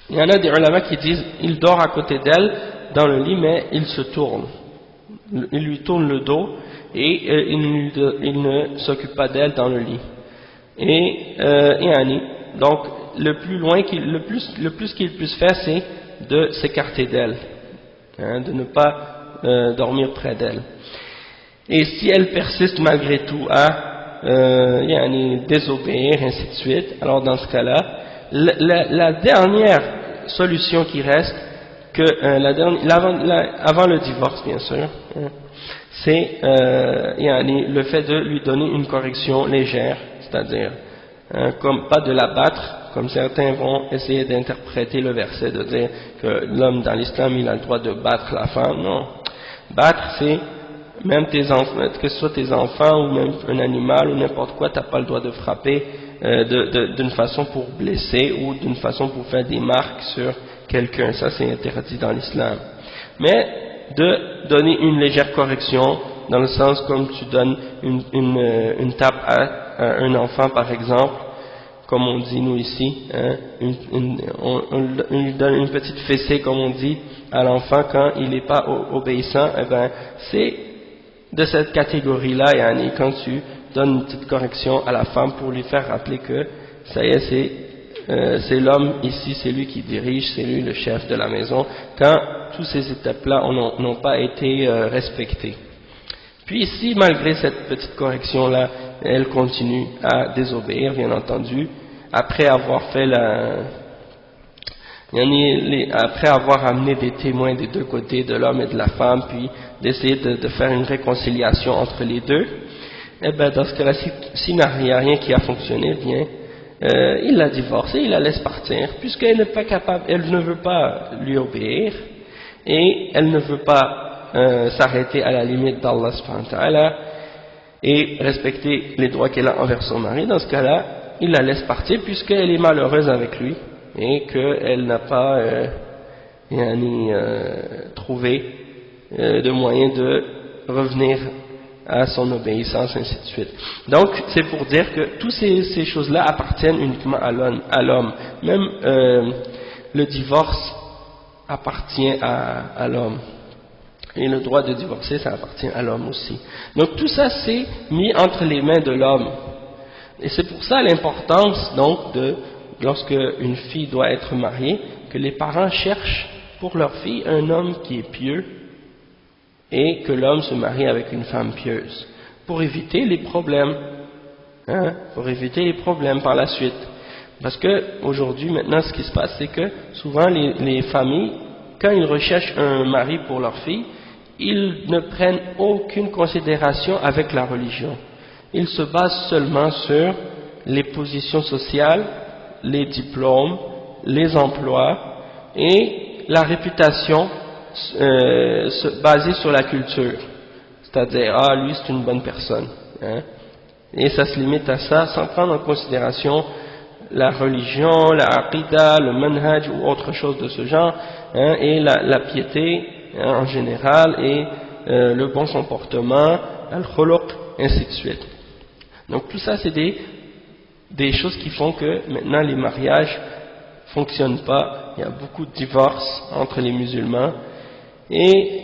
Il y en a des ulama qui disent il dort à côté d'elle dans le lit, mais il se tourne, il lui tourne le dos et il ne s'occupe pas d'elle dans le lit. Et donc le plus qu'il puisse faire, c'est de s'écarter d'elle, hein, de ne pas dormir près d'elle. Et si elle persiste malgré tout à désobéir, ainsi de suite, alors dans ce cas-là, la dernière solution qui reste, avant le divorce bien sûr, hein, c'est le fait de lui donner une correction légère, c'est-à-dire comme pas de la battre, comme certains vont essayer d'interpréter le verset, de dire que l'homme dans l'islam il a le droit de battre la femme. Non, battre c'est même tes enfants, que ce soit tes enfants ou même un animal ou n'importe quoi, tu n'as pas le droit de frapper d'une façon pour blesser ou d'une façon pour faire des marques sur quelqu'un. Ça c'est interdit dans l'islam. Mais de donner une légère correction, dans le sens comme tu donnes une tape à un enfant par exemple, comme on dit nous ici, hein, on lui donne une petite fessée comme on dit à l'enfant quand il n'est pas obéissant, eh ben c'est de cette catégorie-là, quand tu donnes une petite correction à la femme pour lui faire rappeler que ça y est, c'est l'homme ici, c'est lui qui dirige, c'est lui le chef de la maison, quand toutes ces étapes-là n'ont pas été respectées. Puis si malgré cette petite correction-là, elle continue à désobéir, bien entendu, après avoir fait après avoir amené des témoins des deux côtés, de l'homme et de la femme, puis d'essayer de faire une réconciliation entre les deux, et bien dans ce cas-là, s'il n'y a rien qui a fonctionné, bien, il la divorce et il la laisse partir, puisqu'elle n'est pas capable, elle ne veut pas lui obéir, et elle ne veut pas s'arrêter à la limite d'Allah subhanahu wa ta'ala, et respecter les droits qu'elle a envers son mari, dans ce cas-là, il la laisse partir puisqu'elle est malheureuse avec lui et qu'elle n'a pas trouvé de moyen de revenir à son obéissance, ainsi de suite. Donc, c'est pour dire que toutes ces choses-là appartiennent uniquement à l'homme. Même le divorce appartient à l'homme. Et le droit de divorcer, ça appartient à l'homme aussi. Donc, tout ça, c'est mis entre les mains de l'homme. Et c'est pour ça l'importance, donc, lorsque une fille doit être mariée, que les parents cherchent pour leur fille un homme qui est pieux, et que l'homme se marie avec une femme pieuse, pour éviter les problèmes, pour éviter les problèmes par la suite. Parce que aujourd'hui, maintenant, ce qui se passe, c'est que souvent les familles, quand ils recherchent un mari pour leur fille, ils ne prennent aucune considération avec la religion. Ils se basent seulement sur les positions sociales, les diplômes, les emplois et la réputation basée sur la culture. C'est-à-dire, lui c'est une bonne personne. Et ça se limite à ça sans prendre en considération la religion, la aqida, le manhaj ou autre chose de ce genre, et la piété en général, et le bon comportement, al-khuluq, ainsi de suite. Donc tout ça c'est des choses qui font que maintenant les mariages fonctionnent pas, il y a beaucoup de divorces entre les musulmans, et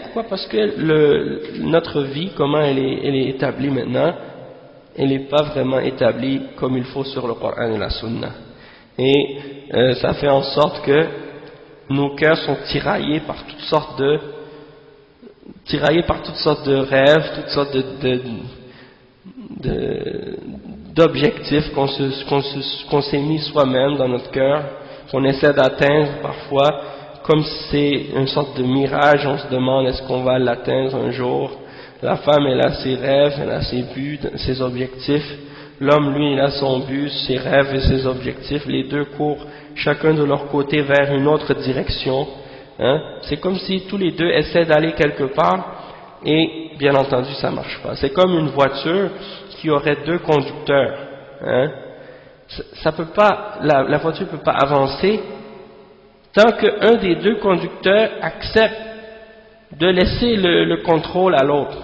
pourquoi? Parce que notre vie, comment elle est établie maintenant, elle n'est pas vraiment établie comme il faut sur le Coran et la Sunna. Et ça fait en sorte que nos cœurs sont tiraillés par toutes sortes de rêves, toutes sortes d'objectifs qu'on s'est mis soi-même dans notre cœur, qu'on essaie d'atteindre parfois, comme si c'est une sorte de mirage. On se demande est-ce qu'on va l'atteindre un jour. La femme, elle a ses rêves, elle a ses buts, ses objectifs. L'homme, lui, il a son but, ses rêves et ses objectifs. Les deux courent chacun de leur côté vers une autre direction. C'est comme si tous les deux essaient d'aller quelque part, et bien entendu ça marche pas. C'est comme une voiture qui aurait deux conducteurs. Ça peut pas, la voiture peut pas avancer tant qu'un des deux conducteurs accepte de laisser le contrôle à l'autre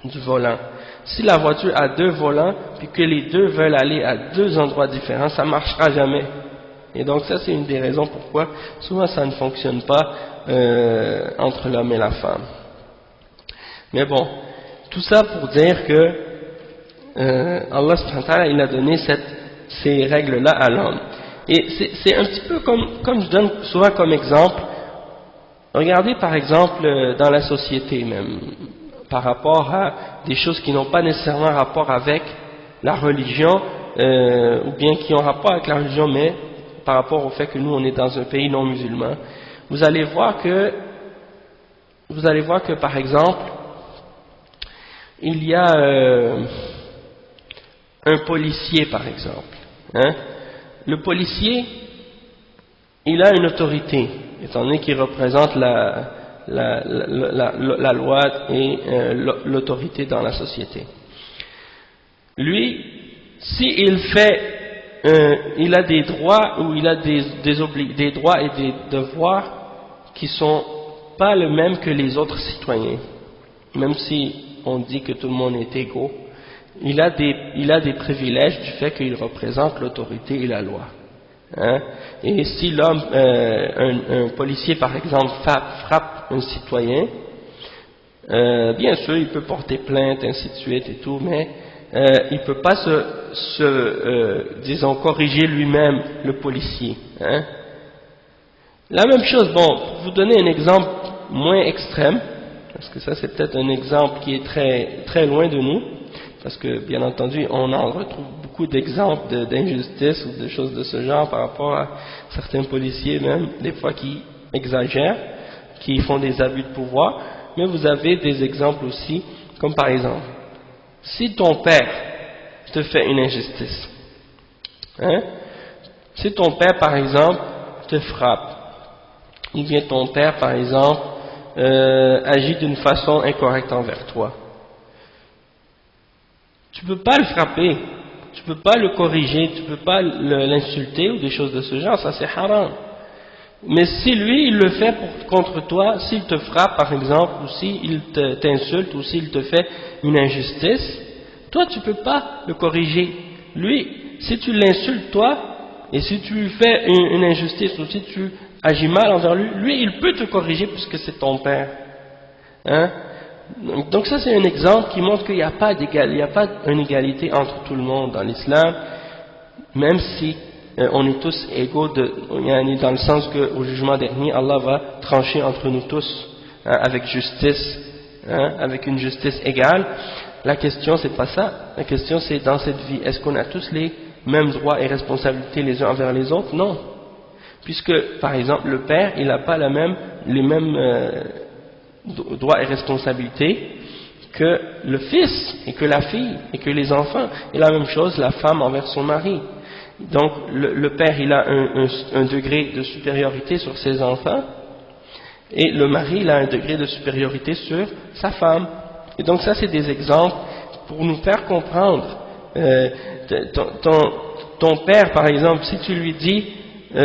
du volant. Si la voiture a deux volants puis que les deux veulent aller à deux endroits différents, ça marchera jamais. Et donc ça c'est une des raisons pourquoi souvent ça ne fonctionne pas entre l'homme et la femme. Mais bon, tout ça pour dire que Allah subhanahu wa ta'ala, il a donné ces règles-là à l'homme. Et c'est un petit peu comme je donne souvent comme exemple. Regardez par exemple dans la société même, par rapport à des choses qui n'ont pas nécessairement rapport avec la religion, ou bien qui ont rapport avec la religion, mais par rapport au fait que nous on est dans un pays non musulman. Vous allez voir que par exemple, il y a un policier par exemple. Le policier, il a une autorité, étant donné qu'il représente la loi et l'autorité dans la société. Lui, s'il il a des droits ou il a des droits et des devoirs qui sont pas les mêmes que les autres citoyens, même si on dit que tout le monde est égaux. Il a des privilèges du fait qu'il représente l'autorité et la loi. Et si l'homme, un policier par exemple frappe un citoyen, bien sûr il peut porter plainte, ainsi de suite et tout, mais il ne peut pas disons corriger lui-même le policier. La même chose, bon, pour vous donner un exemple moins extrême, parce que ça c'est peut-être un exemple qui est très, très loin de nous, parce que bien entendu on en retrouve beaucoup d'exemples d'injustice ou de choses de ce genre par rapport à certains policiers même, des fois qui exagèrent, qui font des abus de pouvoir, mais vous avez des exemples aussi, comme par exemple, si ton père te fait une injustice, si ton père par exemple te frappe, ou bien ton père par exemple agit d'une façon incorrecte envers toi, tu peux pas le frapper, tu peux pas le corriger, tu peux pas l'insulter ou des choses de ce genre, ça c'est haram. Mais si lui il le fait contre toi, s'il te frappe par exemple, ou s'il t'insulte, ou s'il te fait une injustice, toi tu peux pas le corriger. Lui, si tu l'insultes toi, et si tu lui fais une injustice, ou si tu agis mal envers lui, lui il peut te corriger puisque c'est ton père. Hein? Donc ça c'est un exemple qui montre qu'il n'y a pas une égalité entre tout le monde dans l'islam, même si on est tous égaux dans le sens qu'au jugement dernier, Allah va trancher entre nous tous, hein, avec justice, hein, avec une justice égale. La question c'est pas ça, la question c'est dans cette vie, est-ce qu'on a tous les mêmes droits et responsabilités les uns envers les autres? Non. Puisque, par exemple, le père, il n'a pas les mêmes droits et responsabilités que le fils, et que la fille, et que les enfants. Et la même chose, la femme envers son mari. Donc, le père, il a un degré de supériorité sur ses enfants, et le mari, il a un degré de supériorité sur sa femme. Et donc, ça, c'est des exemples pour nous faire comprendre. Ton père, par exemple, si tu lui dis,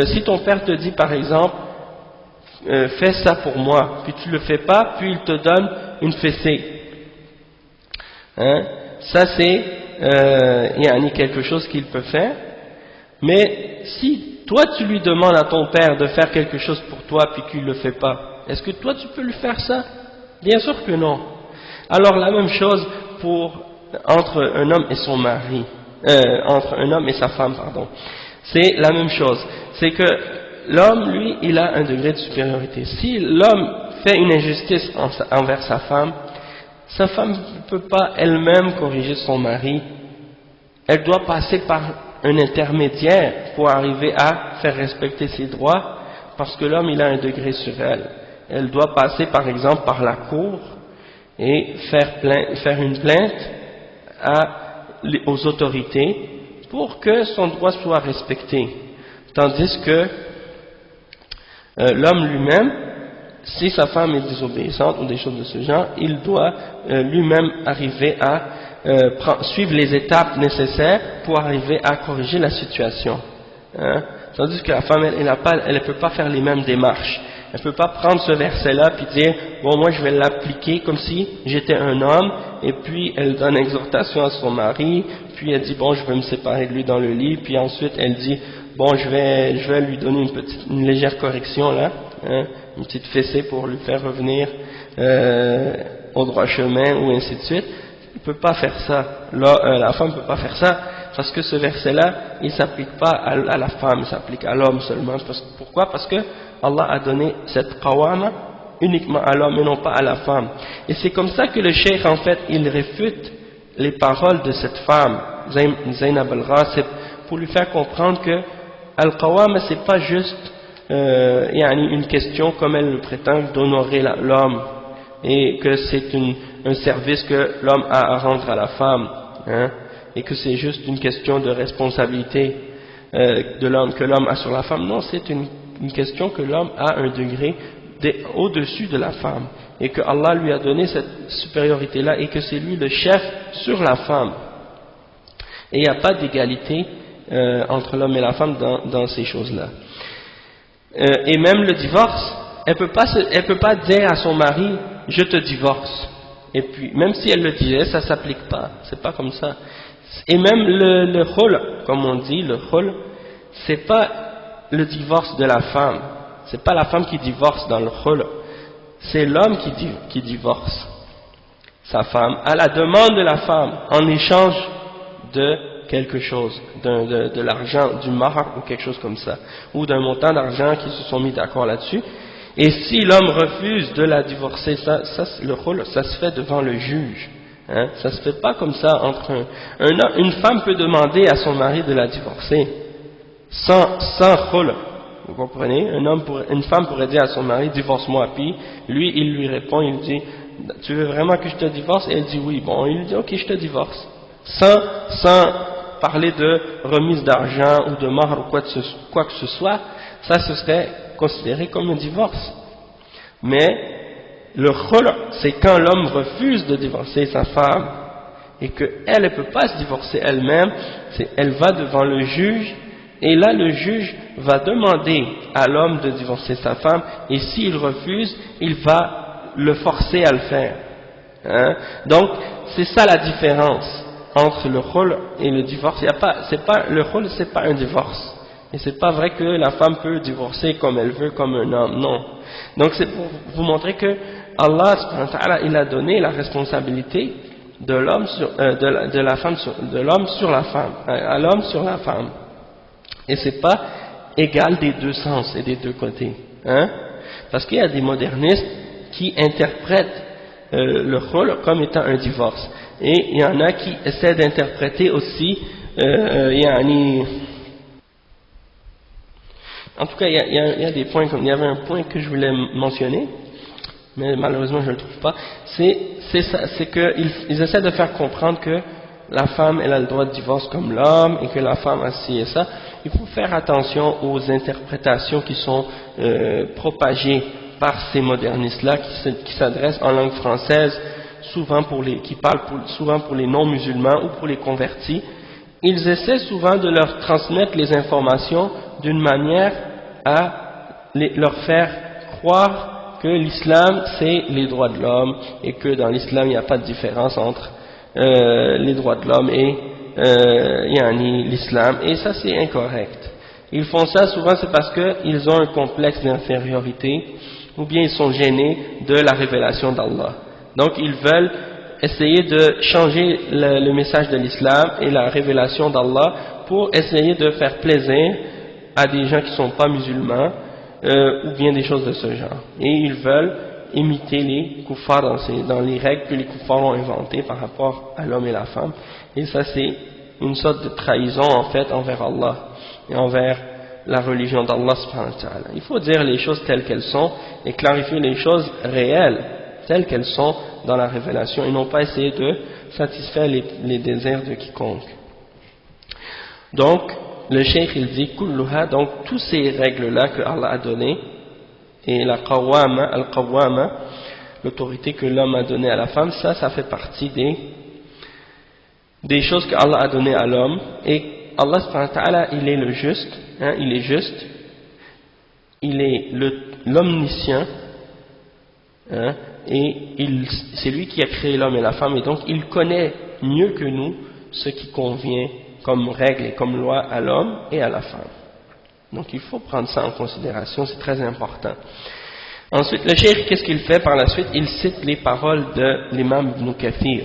si ton père te dit, par exemple, fais ça pour moi, puis tu le fais pas, puis il te donne une fessée. Hein? Ça c'est quelque chose qu'il peut faire. Mais si toi tu lui demandes à ton père de faire quelque chose pour toi, puis qu'il le fait pas, est-ce que toi tu peux lui faire ça? Bien sûr que non. Alors la même chose entre un homme et son mari, entre un homme et sa femme, pardon. C'est la même chose. C'est que l'homme, lui, il a un degré de supériorité. Si l'homme fait une injustice envers sa femme ne peut pas elle-même corriger son mari. Elle doit passer par un intermédiaire pour arriver à faire respecter ses droits, parce que l'homme, il a un degré sur elle. Elle doit passer, par exemple, par la cour et faire une plainte aux autorités pour que son droit soit respecté. Tandis que l'homme lui-même, si sa femme est désobéissante ou des choses de ce genre, il doit lui-même arriver à suivre les étapes nécessaires pour arriver à corriger la situation. Hein? Tandis que la femme, elle ne peut pas faire les mêmes démarches. Elle ne peut pas prendre ce verset-là puis dire bon, moi je vais l'appliquer comme si j'étais un homme, et puis elle donne exhortation à son mari, puis elle dit bon, je vais me séparer de lui dans le lit, puis ensuite elle dit bon, je vais lui donner une légère correction là, hein, une petite fessée pour lui faire revenir au droit chemin, ou ainsi de suite. Il ne peut pas faire ça. La femme ne peut pas faire ça, parce que ce verset-là, il ne s'applique pas à la femme, il s'applique à l'homme seulement. Pourquoi? Parce que Allah a donné cette qawama uniquement à l'homme et non pas à la femme. Et c'est comme ça que le cheikh, en fait, il réfute les paroles de cette femme, Zainab al-Ghasib, pour lui faire comprendre que al-qawama, c'est pas juste une question, comme elle le prétend, d'honorer l'homme, et que c'est un service que l'homme a à rendre à la femme, hein, et que c'est juste une question de responsabilité de l'homme, que l'homme a sur la femme. Non, c'est une question que l'homme a un degré au-dessus de la femme, et que Allah lui a donné cette supériorité-là, et que c'est lui le chef sur la femme. Et il n'y a pas d'égalité entre l'homme et la femme dans ces choses-là. Et même le divorce, elle peut pas dire à son mari je te divorce, et puis même si elle le disait, ça s'applique pas, c'est pas comme ça. Et même le khul, comme on dit, le khul, c'est pas le divorce de la femme, c'est pas la femme qui divorce dans le khul, c'est l'homme qui divorce sa femme à la demande de la femme, en échange de quelque chose, de l'argent, du mahar ou quelque chose comme ça, ou d'un montant d'argent qui se sont mis d'accord là-dessus. Et si l'homme refuse de la divorcer, le khul, ça se fait devant le juge, hein? Ça se fait pas comme ça entre une femme peut demander à son mari de la divorcer sans khul, vous comprenez? Une femme pourrait dire à son mari divorce-moi, puis lui il lui répond, il dit tu veux vraiment que je te divorce? Et elle dit oui, bon, il dit ok, je te divorce, sans parler de remise d'argent ou de mahar ou quoi que ce soit. Ça ce serait considéré comme un divorce. Mais le khul', c'est quand l'homme refuse de divorcer sa femme, et qu'elle ne peut pas se divorcer elle-même, elle va devant le juge, et là le juge va demander à l'homme de divorcer sa femme, et s'il refuse, il va le forcer à le faire. Hein? Donc c'est ça la différence entre le khul et le divorce. Le khul, c'est pas un divorce, et c'est pas vrai que la femme peut divorcer comme elle veut, comme un homme, non. Donc c'est pour vous montrer que Allah subhanahu wa ta'ala, il a donné la responsabilité de l'homme de l'homme sur la femme, à l'homme sur la femme, et c'est pas égal des deux sens et des deux côtés, hein? Parce qu'il y a des modernistes qui interprètent le khul comme étant un divorce, et il y en a qui essaient d'interpréter aussi en tout cas il y a des points, comme il y avait un point que je voulais mentionner mais malheureusement je ne le trouve pas, c'est qu'ils essaient de faire comprendre que la femme elle a le droit de divorce comme l'homme, et que la femme a ci et ça. Il faut faire attention aux interprétations qui sont propagées par ces modernistes-là, qui s'adressent en langue française, qui parlent souvent pour les non-musulmans ou pour les convertis. Ils essaient souvent de leur transmettre les informations d'une manière à leur faire croire que l'islam c'est les droits de l'homme, et que dans l'islam il n'y a pas de différence entre les droits de l'homme et l'islam, et ça c'est incorrect. Ils font ça souvent, c'est parce qu'ils ont un complexe d'infériorité, ou bien ils sont gênés de la révélation d'Allah. Donc ils veulent essayer de changer le message de l'islam et la révélation d'Allah pour essayer de faire plaisir à des gens qui ne sont pas musulmans, ou bien des choses de ce genre. Et ils veulent imiter les kuffars dans les règles que les kuffars ont inventées par rapport à l'homme et la femme. Et ça c'est une sorte de trahison en fait envers Allah et envers la religion d'Allah subhanahu wa ta'ala. Il faut dire les choses telles qu'elles sont et clarifier les choses réelles telles qu'elles sont dans la révélation, et non pas essayer de satisfaire les désirs de quiconque. Donc le cheikh il dit kulluha, donc toutes ces règles là que Allah a données, et la qawwama, al-qawwama, l'autorité que l'homme a donnée à la femme, ça fait partie des choses que Allah a données à l'homme. Et Allah subhanahu wa ta'ala, il est le juste, hein, il est juste, il est l'omniscient, hein, et c'est lui qui a créé l'homme et la femme, et donc il connaît mieux que nous ce qui convient comme règle et comme loi à l'homme et à la femme. Donc il faut prendre ça en considération, c'est très important. Ensuite, le cheikh, qu'est-ce qu'il fait par la suite? Il cite les paroles de l'imam Ibn Kathir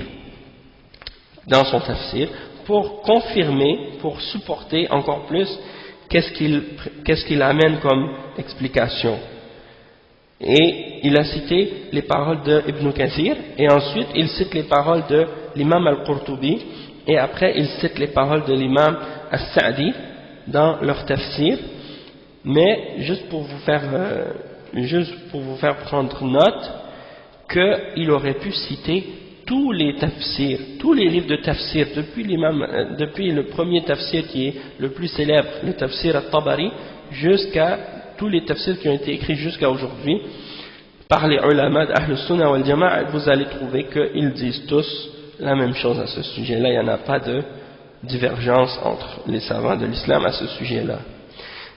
dans son tafsir pour confirmer, pour supporter encore plus qu'est-ce qu'il amène comme explication. Et il a cité les paroles de Ibn Kathir, et ensuite il cite les paroles de l'imam Al-Qurtubi, et après il cite les paroles de l'imam As-Sa'di dans leur tafsir. Mais juste pour vous faire prendre note qu'il aurait pu citer tous les tafsirs, tous les livres de tafsir, depuis le premier tafsir qui est le plus célèbre, le tafsir al-Tabari, jusqu'à tous les tafsirs qui ont été écrits jusqu'à aujourd'hui par les ulama d'Ahl Sunnah wal Jama'a. Vous allez trouver qu'ils disent tous la même chose à ce sujet-là. Il n'y en a pas de divergence entre les savants de l'islam à ce sujet-là.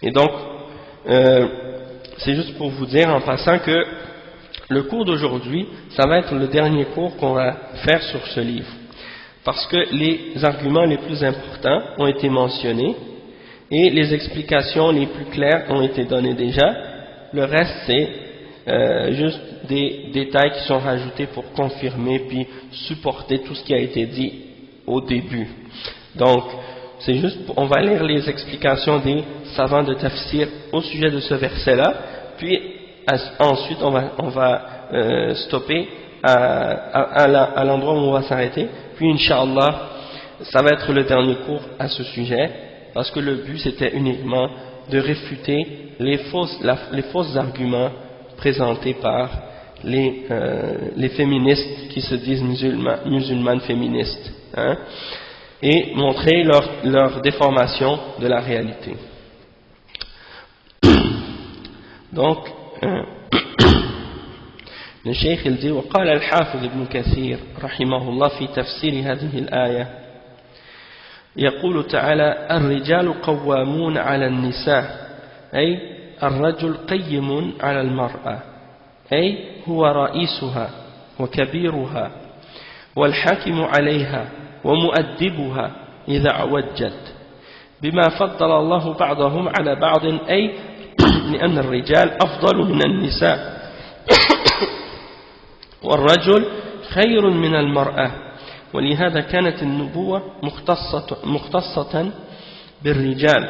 Et donc c'est juste pour vous dire en passant que le cours d'aujourd'hui, ça va être le dernier cours qu'on va faire sur ce livre, parce que les arguments les plus importants ont été mentionnés et les explications les plus claires ont été données déjà. Le reste c'est juste des détails qui sont rajoutés pour confirmer puis supporter tout ce qui a été dit au début. Donc c'est juste, on va lire les explications des savants de tafsir au sujet de ce verset-là, puis ensuite on va stopper à l'endroit où on va s'arrêter, puis Inch'Allah ça va être le dernier cours à ce sujet, parce que le but c'était uniquement de réfuter les fausses arguments présentés par les féministes qui se disent musulmanes féministes, hein, et montrer leur déformation de la réalité. Donc Le Cheikh il dit وقال الحافظ ابن كثير رحمه الله في تفسير هذه الآية يقول تعالى الرجال قوامون على النساء أي الرجل قيم على المرأة أي هو رئيسها وكبيرها والحاكم عليها ومؤدبها إذا عوجت بما فضل الله بعضهم على بعض أي لأن الرجال أفضل من النساء والرجل خير من المرأة ولهذا كانت النبوة مختصة بالرجال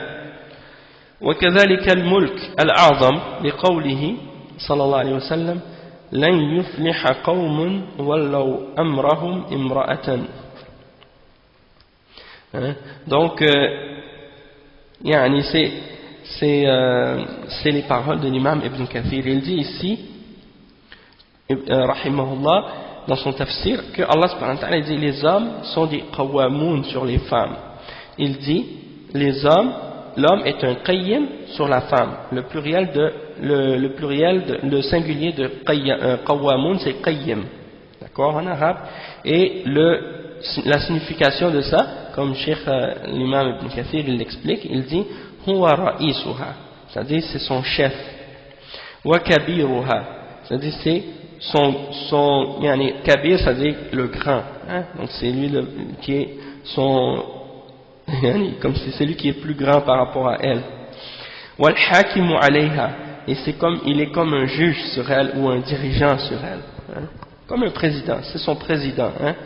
وكذلك الملك الأعظم لقوله صلى الله عليه وسلم لن يفلح قوم ولو أمرهم امرأة. Donc c'est les paroles de l'imam Ibn Kathir. Il dit ici rahimahullah dans son tafsir que Allah subhanahu wa ta'ala dit les hommes sont des qawamoun sur les femmes. Il dit les hommes, l'homme est un qayyim sur la femme. Le singulier de qawamoun c'est qayyim, d'accord, en arabe. Et la signification de ça, comme Cheikh l'imam Ibn Kathir il l'explique, il dit huwa ra'isuha, c'est-à-dire c'est son chef, wa kabiruha, c'est-à-dire c'est son yani kabir, c'est-à-dire le grand, hein? Donc c'est lui qui est son comme si c'est lui qui est plus grand par rapport à elle. Wal hakimu alayha, et il est comme un juge sur elle ou un dirigeant sur elle, hein? Comme un président, c'est son président, hein?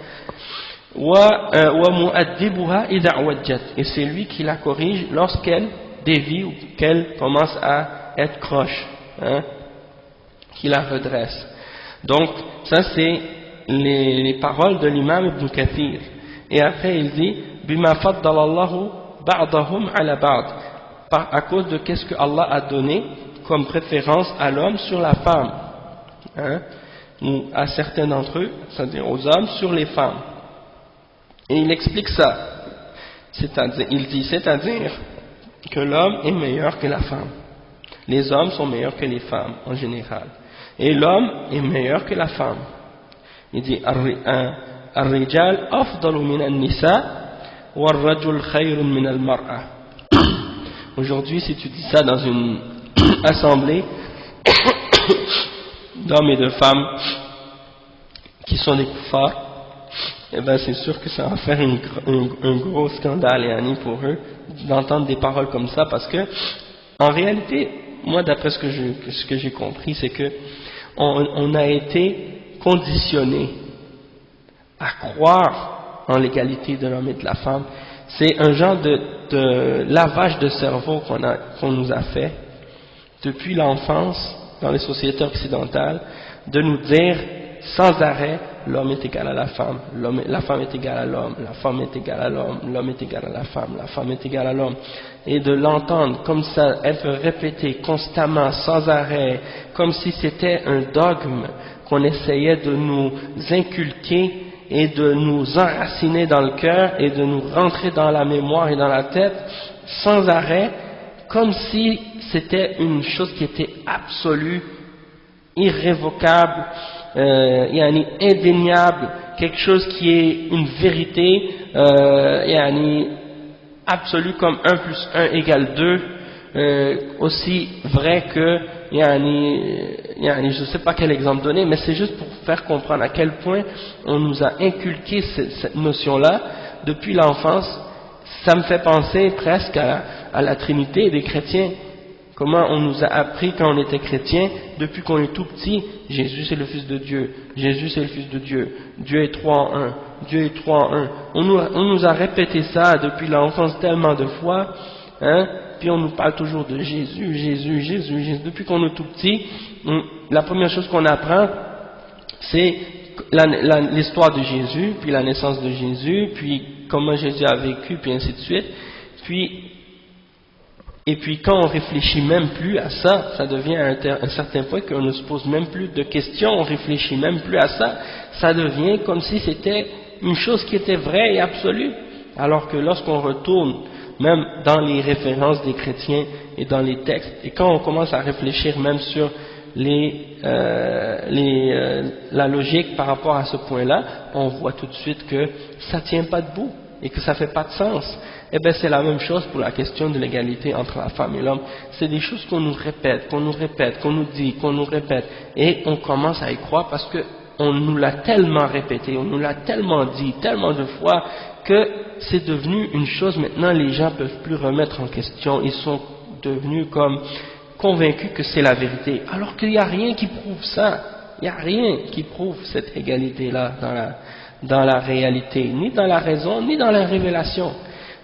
Wa mu'addibuha idha wajjat, et c'est lui qui la corrige lorsqu'elle dévie ou qu'elle commence à être croche, hein? Qui la redresse. Donc ça c'est les paroles de l'imam Ibn Kathir. Et après il dit bima faddalallahu ba'dahum ala ba'd, à cause de qu'est-ce que Allah a donné comme préférence à l'homme sur la femme, hein? Ou à certains d'entre eux, c'est-à-dire aux hommes sur les femmes. Et il explique ça, il dit c'est-à-dire que l'homme est meilleur que la femme. Les hommes sont meilleurs que les femmes en général. Et l'homme est meilleur que la femme. Il dit Ar-rijal afdalu min an-nisa war-rajul khayrun min al-mar'a. Aujourd'hui, si tu dis ça dans une assemblée d'hommes et de femmes qui sont des kuffars, eh ben c'est sûr que ça va faire un gros scandale pour eux d'entendre des paroles comme ça, parce que en réalité, moi d'après ce que j'ai compris, c'est que on a été conditionné à croire en l'égalité de l'homme et de la femme. C'est un genre de lavage de cerveau qu'on nous a fait depuis l'enfance dans les sociétés occidentales, de nous dire sans arrêt l'homme est égal à la femme, la femme est égale à l'homme, la femme est égale à l'homme, l'homme est égal à la femme, la femme est égale à l'homme, et de l'entendre comme ça, être répété constamment, sans arrêt, comme si c'était un dogme qu'on essayait de nous inculquer et de nous enraciner dans le cœur et de nous rentrer dans la mémoire et dans la tête sans arrêt, comme si c'était une chose qui était absolue, irrévocable, indéniable, quelque chose qui est une vérité absolue comme 1 plus 1 égale 2, aussi vrai que je ne sais pas quel exemple donner, mais c'est juste pour faire comprendre à quel point on nous a inculqué cette notion-là depuis l'enfance. Ça me fait penser presque à la Trinité des chrétiens. Comment on nous a appris quand on était chrétien, depuis qu'on est tout petit, Jésus c'est le Fils de Dieu, Jésus c'est le Fils de Dieu, Dieu est 3 en 1, Dieu est 3 en 1. On nous a répété ça depuis l'enfance tellement de fois, hein, puis on nous parle toujours de Jésus, Jésus, Jésus, Jésus. Depuis qu'on est tout petit, la première chose qu'on apprend, c'est l'histoire de Jésus, puis la naissance de Jésus, puis comment Jésus a vécu, puis ainsi de suite. Et puis quand on réfléchit même plus à ça, ça devient à un certain point qu'on ne se pose même plus de questions, on réfléchit même plus à ça, ça devient comme si c'était une chose qui était vraie et absolue. Alors que lorsqu'on retourne même dans les références des chrétiens et dans les textes, et quand on commence à réfléchir même sur les la logique par rapport à ce point-là, on voit tout de suite que ça tient pas debout et que ça fait pas de sens. Eh bien c'est la même chose pour la question de l'égalité entre la femme et l'homme. C'est des choses qu'on nous répète, qu'on nous dit, qu'on nous répète, et on commence à y croire parce que on nous l'a tellement répété, on nous l'a tellement dit, tellement de fois, que c'est devenu une chose maintenant, les gens ne peuvent plus remettre en question, ils sont devenus comme convaincus que c'est la vérité, alors qu'il n'y a rien qui prouve ça, il n'y a rien qui prouve cette égalité-là dans la réalité, ni dans la raison, ni dans la révélation.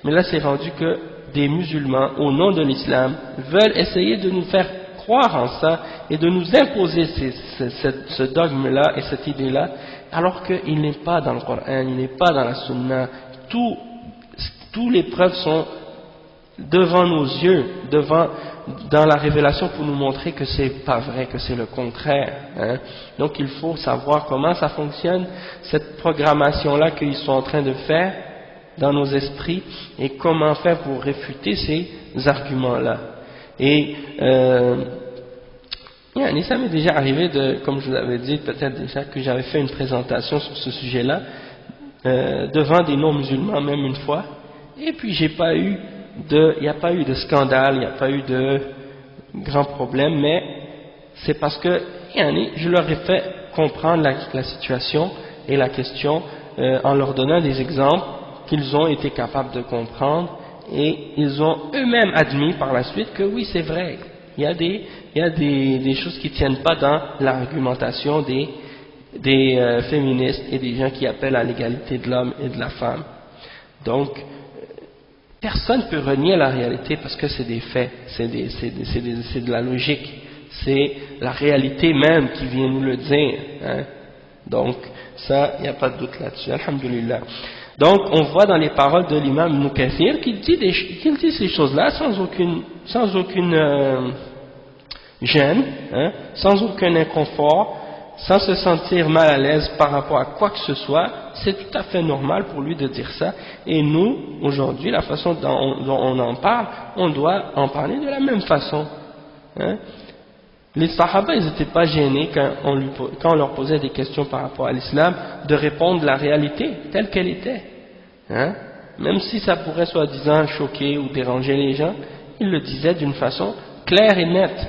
Mais là c'est rendu que des musulmans, au nom de l'islam, veulent essayer de nous faire croire en ça et de nous imposer ce dogme-là et cette idée-là, alors qu'il n'est pas dans le Coran, il n'est pas dans la Sunna. Tous les preuves sont devant nos yeux, dans la révélation pour nous montrer que c'est pas vrai, que c'est le contraire. Hein. Donc il faut savoir comment ça fonctionne, cette programmation-là qu'ils sont en train de faire dans nos esprits, et comment faire pour réfuter ces arguments-là. Et ça m'est déjà arrivé, comme je vous l'avais dit peut-être déjà, que j'avais fait une présentation sur ce sujet-là devant des non-musulmans même une fois, et puis il n'y a pas eu de scandale, il n'y a pas eu de grands problèmes, mais c'est parce que je leur ai fait comprendre la situation et la question en leur donnant des exemples qu'ils ont été capables de comprendre, et ils ont eux-mêmes admis par la suite que oui, c'est vrai, il y a des choses qui ne tiennent pas dans l'argumentation des féministes et des gens qui appellent à l'égalité de l'homme et de la femme. Donc personne ne peut renier la réalité parce que c'est des faits, c'est de la logique, c'est la réalité même qui vient nous le dire. Hein. Donc ça, il n'y a pas de doute là-dessus, alhamdulillah. Donc on voit dans les paroles de l'imam Ibn Kathir qu'il dit ces choses-là sans aucune gêne, hein, sans aucun inconfort, sans se sentir mal à l'aise par rapport à quoi que ce soit. C'est tout à fait normal pour lui de dire ça, et nous, aujourd'hui, la façon dont on en parle, on doit en parler de la même façon. Hein. Les Sahaba, ils n'étaient pas gênés quand on leur posait des questions par rapport à l'islam, de répondre la réalité telle qu'elle était. Hein. Même si ça pourrait soi-disant choquer ou déranger les gens, ils le disaient d'une façon claire et nette.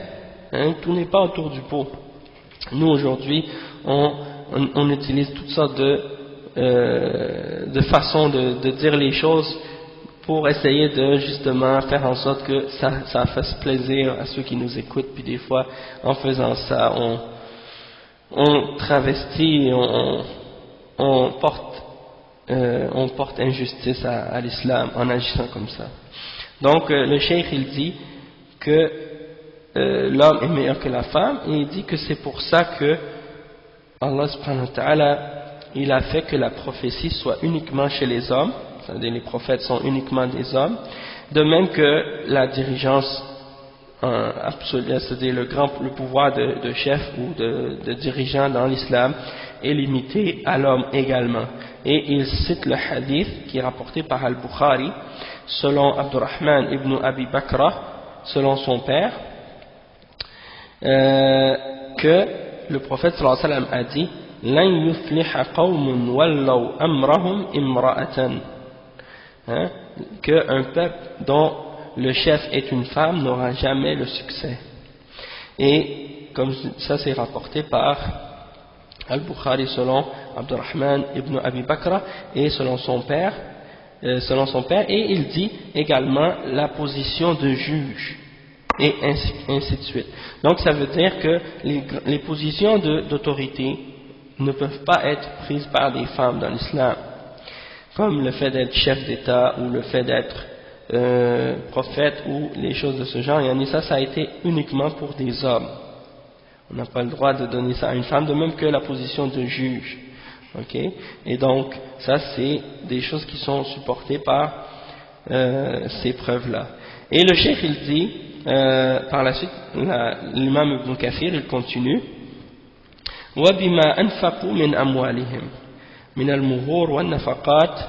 Hein. Tout n'est pas autour du pot. Nous, aujourd'hui, on utilise toutes sortes de façons de dire les choses pour essayer de justement faire en sorte que ça fasse plaisir à ceux qui nous écoutent, puis des fois en faisant ça on travestit, on porte injustice à l'islam en agissant comme ça. Donc le cheikh il dit que l'homme est meilleur que la femme, et il dit que c'est pour ça que Allah subhanahu wa ta'ala il a fait que la prophétie soit uniquement chez les hommes, c'est-à-dire les prophètes sont uniquement des hommes, de même que la dirigeance absolue, c'est-à-dire le pouvoir de chef ou de dirigeant dans l'islam est limité à l'homme également. Et il cite le hadith qui est rapporté par Al-Bukhari selon Abdurrahman ibn Abi Bakra, selon son père, que le prophète sallallahu alayhi wa sallam a dit لن يفلح قوم ولوا أمرهم امرأة, qu'un peuple dont le chef est une femme n'aura jamais le succès. Et comme ça c'est rapporté par Al-Bukhari selon Abdurrahman ibn Abi Bakra et selon son père, et il dit également la position de juge, et ainsi de suite. Donc ça veut dire que les positions d'autorité ne peuvent pas être prises par des femmes dans l'islam, comme le fait d'être chef d'État ou le fait d'être prophète ou les choses de ce genre. Et ça a été uniquement pour des hommes. On n'a pas le droit de donner ça à une femme, de même que la position de juge. Okay? Et donc ça c'est des choses qui sont supportées par ces preuves-là. Et le cheikh il dit par la suite, l'imam Ibn Kathir il continue: وبما أنفقوا من أموالهم من المهور والنفقات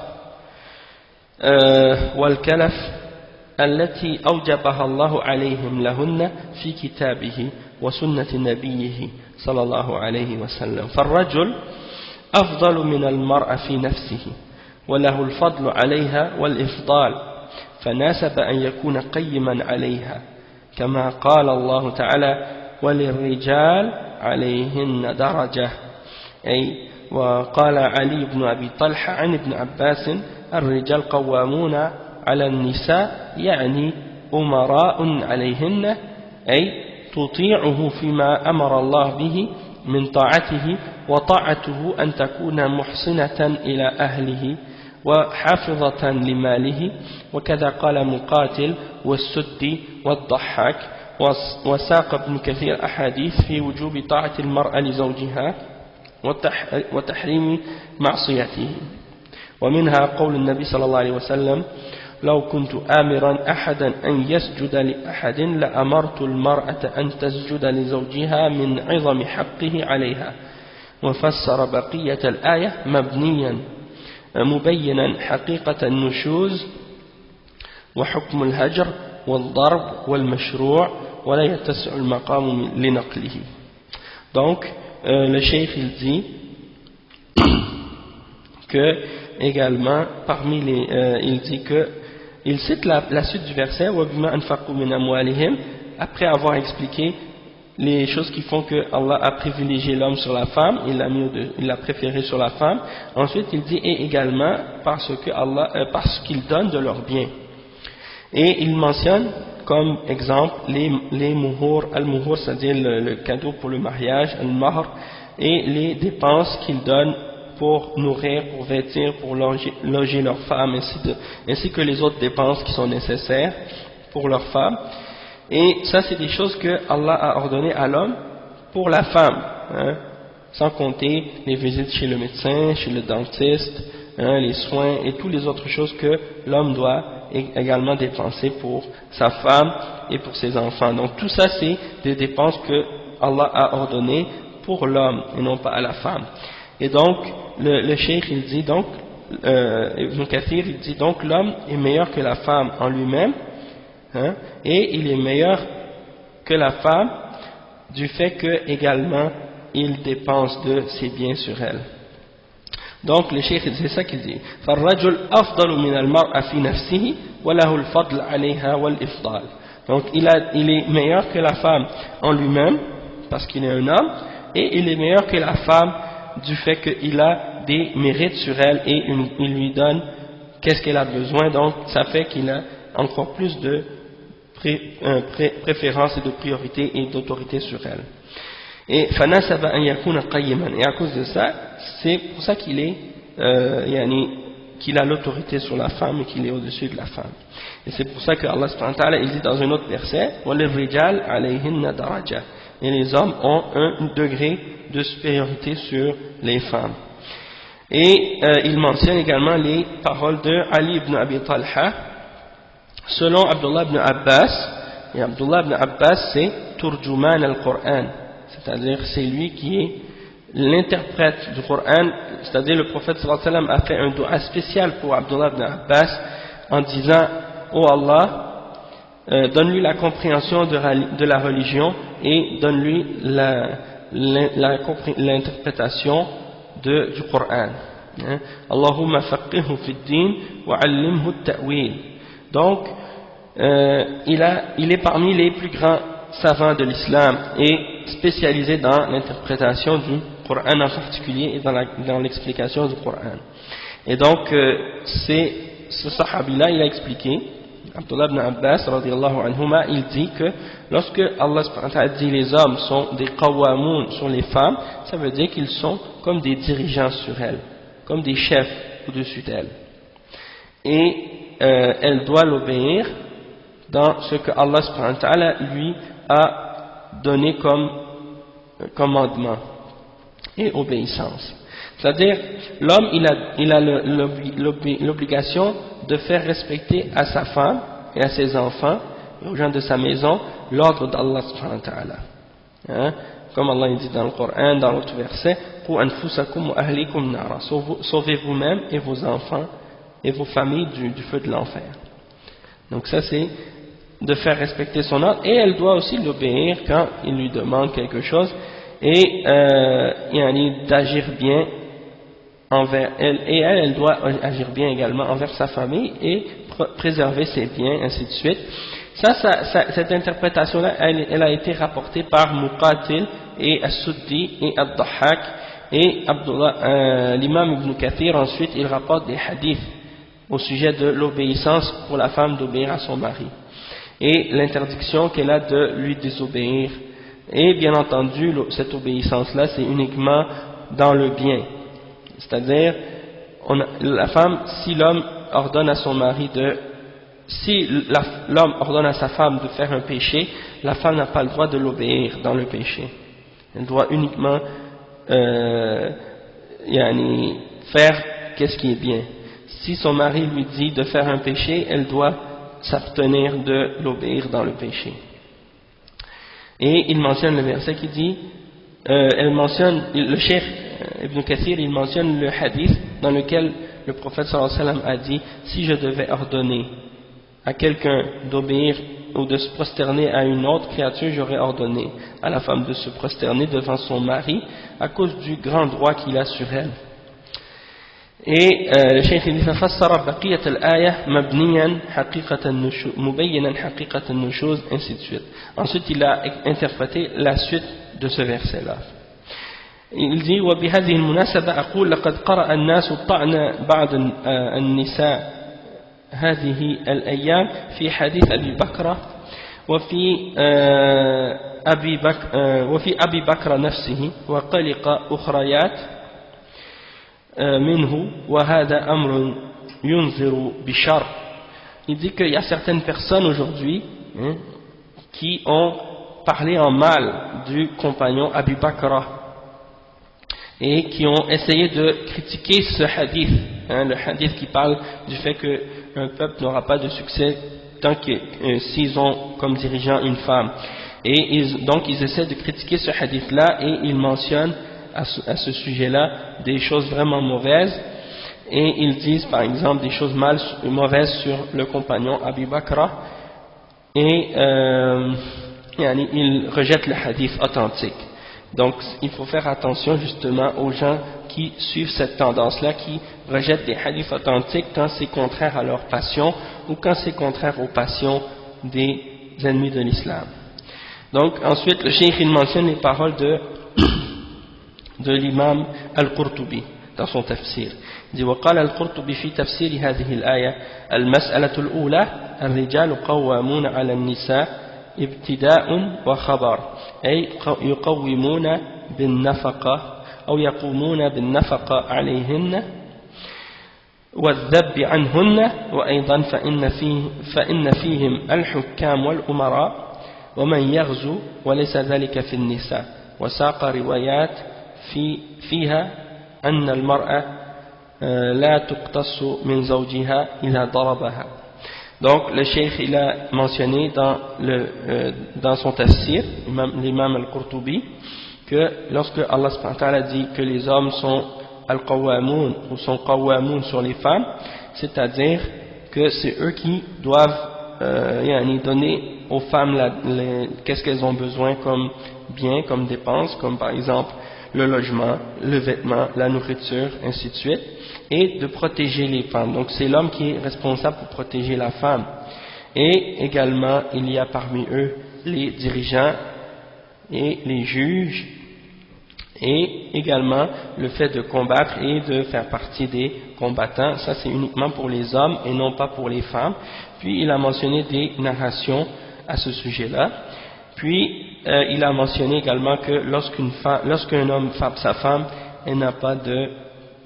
والكلف التي أوجبها الله عليهم لهن في كتابه وسنة نبيه صلى الله عليه وسلم. فالرجل أفضل من المرأة في نفسه وله الفضل عليها والإفضال، فناسب أن يكون قيما عليها، كما قال الله تعالى وللرجال عليهن درجة. أي وقال علي بن أبي طلحة عن ابن عباس الرجال قوامون على النساء يعني أمراء عليهن، أي تطيعه فيما أمر الله به من طاعته، وطاعته أن تكون محسنة إلى أهله وحافظة لماله. وكذا قال مقاتل والسدي والضحاك، وساق ابن كثير أحاديث في وجوب طاعة المرأة لزوجها وتحريم معصيته. ومنها قول النبي صلى الله عليه وسلم لو كنت آمرا أحدا أن يسجد لأحد لأمرت المرأة أن تسجد لزوجها من عظم حقه عليها. وفسر بقية الآية مبنيا مبينا حقيقة النشوز وحكم الهجر والضرب والمشروع ولا يتسع المقام لنقله. Donc le cheikh il dit que également parmi les il dit que il cite la suite du verset après avoir expliqué les choses qui font que Allah a privilégié l'homme sur la femme, il l'a préféré sur la femme. Ensuite il dit et également parce qu'il donne de leurs biens. Et il mentionne comme exemple les muhur, al-muhur, c'est-à-dire le cadeau pour le mariage, al-mahr, et les dépenses qu'ils donnent pour nourrir, pour vêtir, pour loger leurs femmes, ainsi que les autres dépenses qui sont nécessaires pour leurs femmes. Et ça, c'est des choses que Allah a ordonnées à l'homme pour la femme, hein, sans compter les visites chez le médecin, chez le dentiste, hein, les soins et toutes les autres choses que l'homme doit également dépenser pour sa femme et pour ses enfants. Donc tout ça, c'est des dépenses que Allah a ordonnées pour l'homme et non pas à la femme. Et donc, le cheikh il dit donc, Ibn Kathir il dit donc l'homme est meilleur que la femme en lui-même, hein, et il est meilleur que la femme du fait que également il dépense de ses biens sur elle. Donc le cheikh c'est ça qu'il dit. فالرجل أفضل من المرأة في نفسه وله الفضل عليها والإفضال. Donc il est meilleur que la femme en lui-même parce qu'il est un homme, et il est meilleur que la femme du fait qu'il a des mérites sur elle et il lui donne qu'est-ce qu'elle a besoin. Donc ça fait qu'il a encore plus de préférence et de priorité et d'autorité sur elle. Et فناسب أن يكون قيما, et à cause de ça, c'est pour ça qu'il est qu'il a l'autorité sur la femme et qu'il est au-dessus de la femme. Et c'est pour ça que Allah subhanahu wa ta'ala il dit dans un autre verset وَلِلرِّجَالِ عَلَيْهِنَّ دَرَجَةٌ, et les hommes ont un degré de supériorité sur les femmes. Et il mentionne également les paroles de Ali ibn Abi Talha selon Abdullah ibn Abbas. Et Abdullah ibn Abbas c'est Turjuman al-Qur'an, c'est-à-dire c'est lui qui est l'interprète du Coran. C'est-à-dire le prophète sallallahu alayhi wa sallam a fait un dua spécial pour Abdullah ibn Abbas en disant oh Allah, donne-lui la compréhension de la religion et donne-lui l'interprétation du Coran. Allahumma faqihhu fi d-din wa 'allimhu at-ta'wil. Donc il est parmi les plus grands savants de l'islam et spécialisé dans l'interprétation du Coran en particulier et dans l'explication du Coran. Et donc ce sahabi-là il a expliqué, Abdullah ibn Abbas radiyallahu anhuma, il dit que lorsque Allah subhanahu wa ta'ala dit les hommes sont des qawamoun sur les femmes, ça veut dire qu'ils sont comme des dirigeants sur elles, comme des chefs au-dessus d'elles, et elle doit l'obéir dans ce que Allah subhanahu wa ta'ala lui a donné comme commandement et obéissance. C'est-à-dire l'homme il a l'obligation de faire respecter à sa femme et à ses enfants et aux gens de sa maison l'ordre d'Allah subhanahu wa ta'ala, hein? Comme Allah dit dans le Coran dans l'autre verset Qu anfusakum wa ahlikum nara, sauvez vous-même et vos enfants et vos familles du feu de l'enfer. Donc ça c'est de faire respecter son ordre, et elle doit aussi l'obéir quand il lui demande quelque chose, et d'agir bien envers elle, et elle doit agir bien également envers sa famille et préserver ses biens, ainsi de suite. Cette interprétation-là, elle a été rapportée par Muqatil et As-Suddi et Ad-Dahhak, et l'imam Ibn Kathir ensuite il rapporte des hadiths au sujet de l'obéissance pour la femme d'obéir à son mari et l'interdiction qu'elle a de lui désobéir. Et bien entendu, cette obéissance-là, c'est uniquement dans le bien. C'est-à-dire, la femme, si l'homme ordonne à son mari l'homme ordonne à sa femme de faire un péché, la femme n'a pas le droit de l'obéir dans le péché. Elle doit uniquement faire qu'est-ce qui est bien. Si son mari lui dit de faire un péché, elle doit s'abstenir de l'obéir dans le péché. Et il mentionne le verset qui dit, le cheikh Ibn Kathir, il mentionne le hadith dans lequel le prophète sallallahu alayhi wa sallam a dit, si je devais ordonner à quelqu'un d'obéir ou de se prosterner à une autre créature, j'aurais ordonné à la femme de se prosterner devant son mari à cause du grand droit qu'il a sur elle. Et le cheikh il dit ففسر بقية الآية مبنيا حقيقة النشوز مبينا حقيقة النشوز ainsi de suite. Ensuite il a interprété la suite de ce verset là. Il dit وبهذه المناسبة أقول لقد قرأ الناس الطعن بعض النساء هذه الأيام في حديث أبي بكر وفي أبي بكر نفسه وقلق أخريات منه وهذا أمر ينذر بشر. Il dit qu'il y a certaines personnes aujourd'hui qui ont parlé en mal du compagnon Abu Bakr et qui ont essayé de critiquer ce hadith, le hadith qui parle du fait qu'un peuple n'aura pas de succès tant que s'ils ont comme dirigeant une femme. Et donc ils essaient de critiquer ce hadith là et ils mentionnent à ce sujet-là des choses vraiment mauvaises, et ils disent par exemple des choses mauvaises sur le compagnon Abu Bakr, et ils rejettent le hadith authentique. Donc il faut faire attention justement aux gens qui suivent cette tendance-là, qui rejettent des hadiths authentiques quand c'est contraire à leur passion ou quand c'est contraire aux passions des ennemis de l'islam. Donc ensuite le cheikh il mentionne les paroles de l'imam Al-Qurtubi dans son tafsir. Il dit وقال القرطبي في تفسير هذه الآية المسألة الأولى الرجال قوامون على النساء ابتداء وخبر أي يقومون بالنفقة أو يقومون بالنفقة عليهن والذب عنهن وأيضا فإن فيهم الحكام والأمراء ومن يغزو وليس ذلك في النساء وساق روايات فيها أن المرأة لا تقتص من زوجها إذا ضربها. Donc le cheikh il a mentionné dans son tafsir, l'imam Al-Qurtubi, que lorsque Allah subhanahu wa ta'ala dit que les hommes sont al-qawwamoun ou sont qawwamoun sur les femmes, c'est-à-dire que c'est eux qui doivent donner aux femmes qu'est-ce qu'elles ont besoin comme bien, comme dépenses, comme par exemple le logement, le vêtement, la nourriture, ainsi de suite, et de protéger les femmes. Donc c'est l'homme qui est responsable pour protéger la femme. Et également, il y a parmi eux les dirigeants et les juges, et également le fait de combattre et de faire partie des combattants. Ça c'est uniquement pour les hommes et non pas pour les femmes. Puis il a mentionné des narrations à ce sujet-là. Puis il a mentionné également que lorsqu'un homme frappe sa femme, elle n'a pas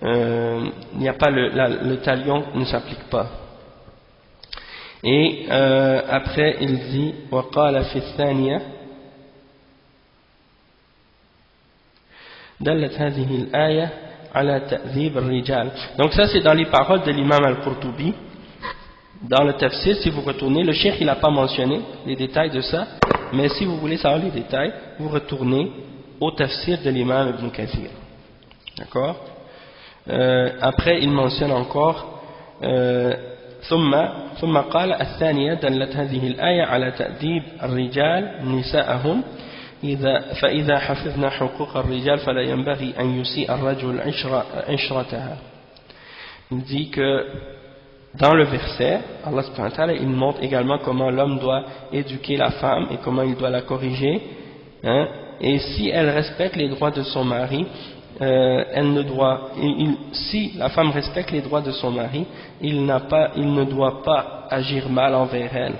le talion ne s'applique pas. Et après il dit وقال في الثانية دلت هذه الآية على تأذيب الرجال. Donc ça c'est dans les paroles de l'imam Al-Qurtubi. Dans le tafsir, si vous retournez, le cheikh il n'a pas mentionné les détails de ça, mais si vous voulez savoir les détails, vous retournez au tafsir de l'imam Ibn Kathir. D'accord? Après, il mentionne encore ثم قال الثانية دلت هذه الآية على تأديب الرجال نساءهم فإذا حفظنا حقوق الرجال فلا ينبغي أن يسيء الرجل عشرتها. Il dit que dans le verset, Allah subhanahu wa ta'ala, il montre également comment l'homme doit éduquer la femme et comment il doit la corriger, hein, et si elle respecte les droits de son mari, si la femme respecte les droits de son mari, il ne doit pas agir mal envers elle,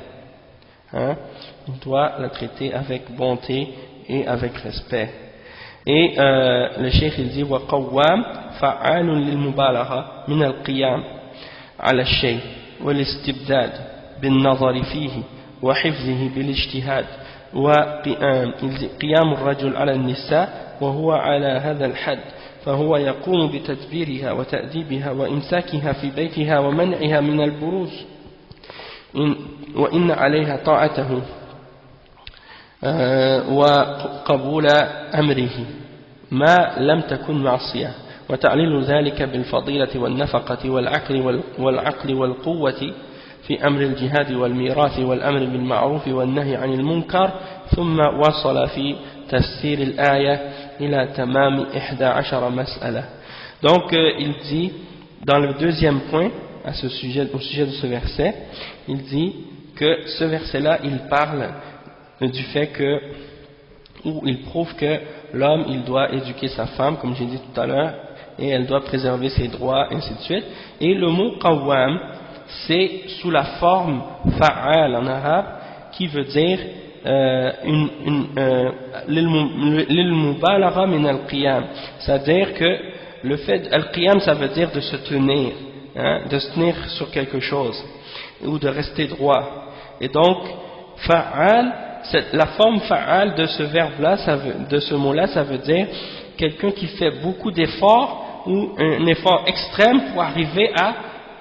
hein, il doit la traiter avec bonté et avec respect. Et le cheikh il dit وَقَوَّامْ فَعَالٌ لِلْمُبَالَغَةِ مِنَ الْقِيَامِ على الشيء والاستبداد بالنظر فيه وحفظه بالاجتهاد وقيام الرجل على النساء وهو على هذا الحد فهو يقوم بتدبيرها وتأديبها وإمساكها في بيتها ومنعها من البروز وإن عليها طاعته وقبول أمره ما لم تكن معصية وتعليل ذلك بالفضيلة والنفقة والعقل والقوة في أمر الجهاد والميراث والأمر بالمعروف والنهي عن المنكر ثم وصل في تفسير الآية إلى تمام 11 مسألة. Donc il dit dans le deuxième point au sujet de ce verset, il dit que ce verset-là il parle du fait que, où il prouve que l'homme il doit éduquer sa femme comme j'ai dit tout à l'heure et elle doit préserver ses droits et ainsi de suite. Et le mot qawwam c'est sous la forme fa'al en arabe qui veut dire lil-mubalagha min al-qiyam, c'est-à-dire que le fait al-qiyam ça veut dire de se tenir, hein, de se tenir sur quelque chose ou de rester droit. Et donc fa'al, la forme fa'al de ce verbe-là, de ce mot-là, ça veut dire quelqu'un qui fait beaucoup d'efforts ou un effort extrême pour arriver à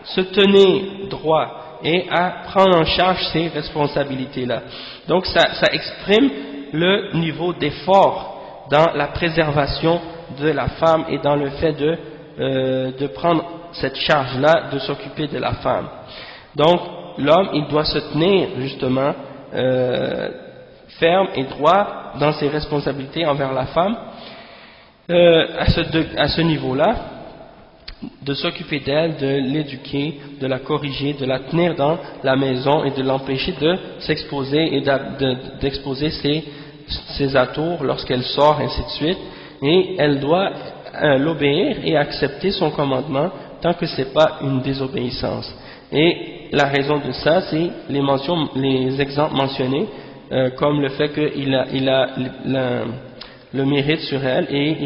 se tenir droit et à prendre en charge ces responsabilités-là. Donc ça exprime le niveau d'effort dans la préservation de la femme et dans le fait de prendre cette charge-là, de s'occuper de la femme. Donc l'homme, il doit se tenir justement ferme et droit dans ses responsabilités envers la femme, à ce niveau-là, de s'occuper d'elle, de l'éduquer, de la corriger, de la tenir dans la maison et de l'empêcher de s'exposer et d'exposer ses atours lorsqu'elle sort, ainsi de suite. Et elle doit l'obéir et accepter son commandement tant que ce n'est pas une désobéissance. Et la raison de ça, c'est les exemples mentionnés, comme le fait qu'il a le mérite sur elle et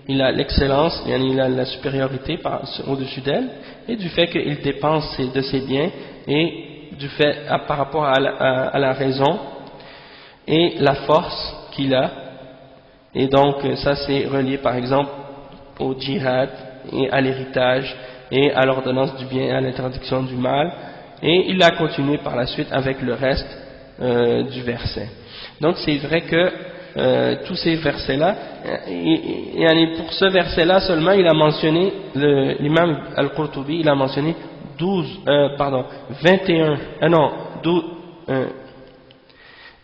il a l'excellence, il a la supériorité au-dessus d'elle, et du fait qu'il dépense de ses biens, et du fait par rapport à la raison et la force qu'il a. Et donc ça c'est relié par exemple au djihad et à l'héritage et à l'ordonnance du bien et à l'interdiction du mal, et il a continué par la suite avec le reste du verset. Donc c'est vrai que tous ces versets-là, et pour ce verset-là seulement, il a mentionné, l'imam Al-Qurtubi, il a mentionné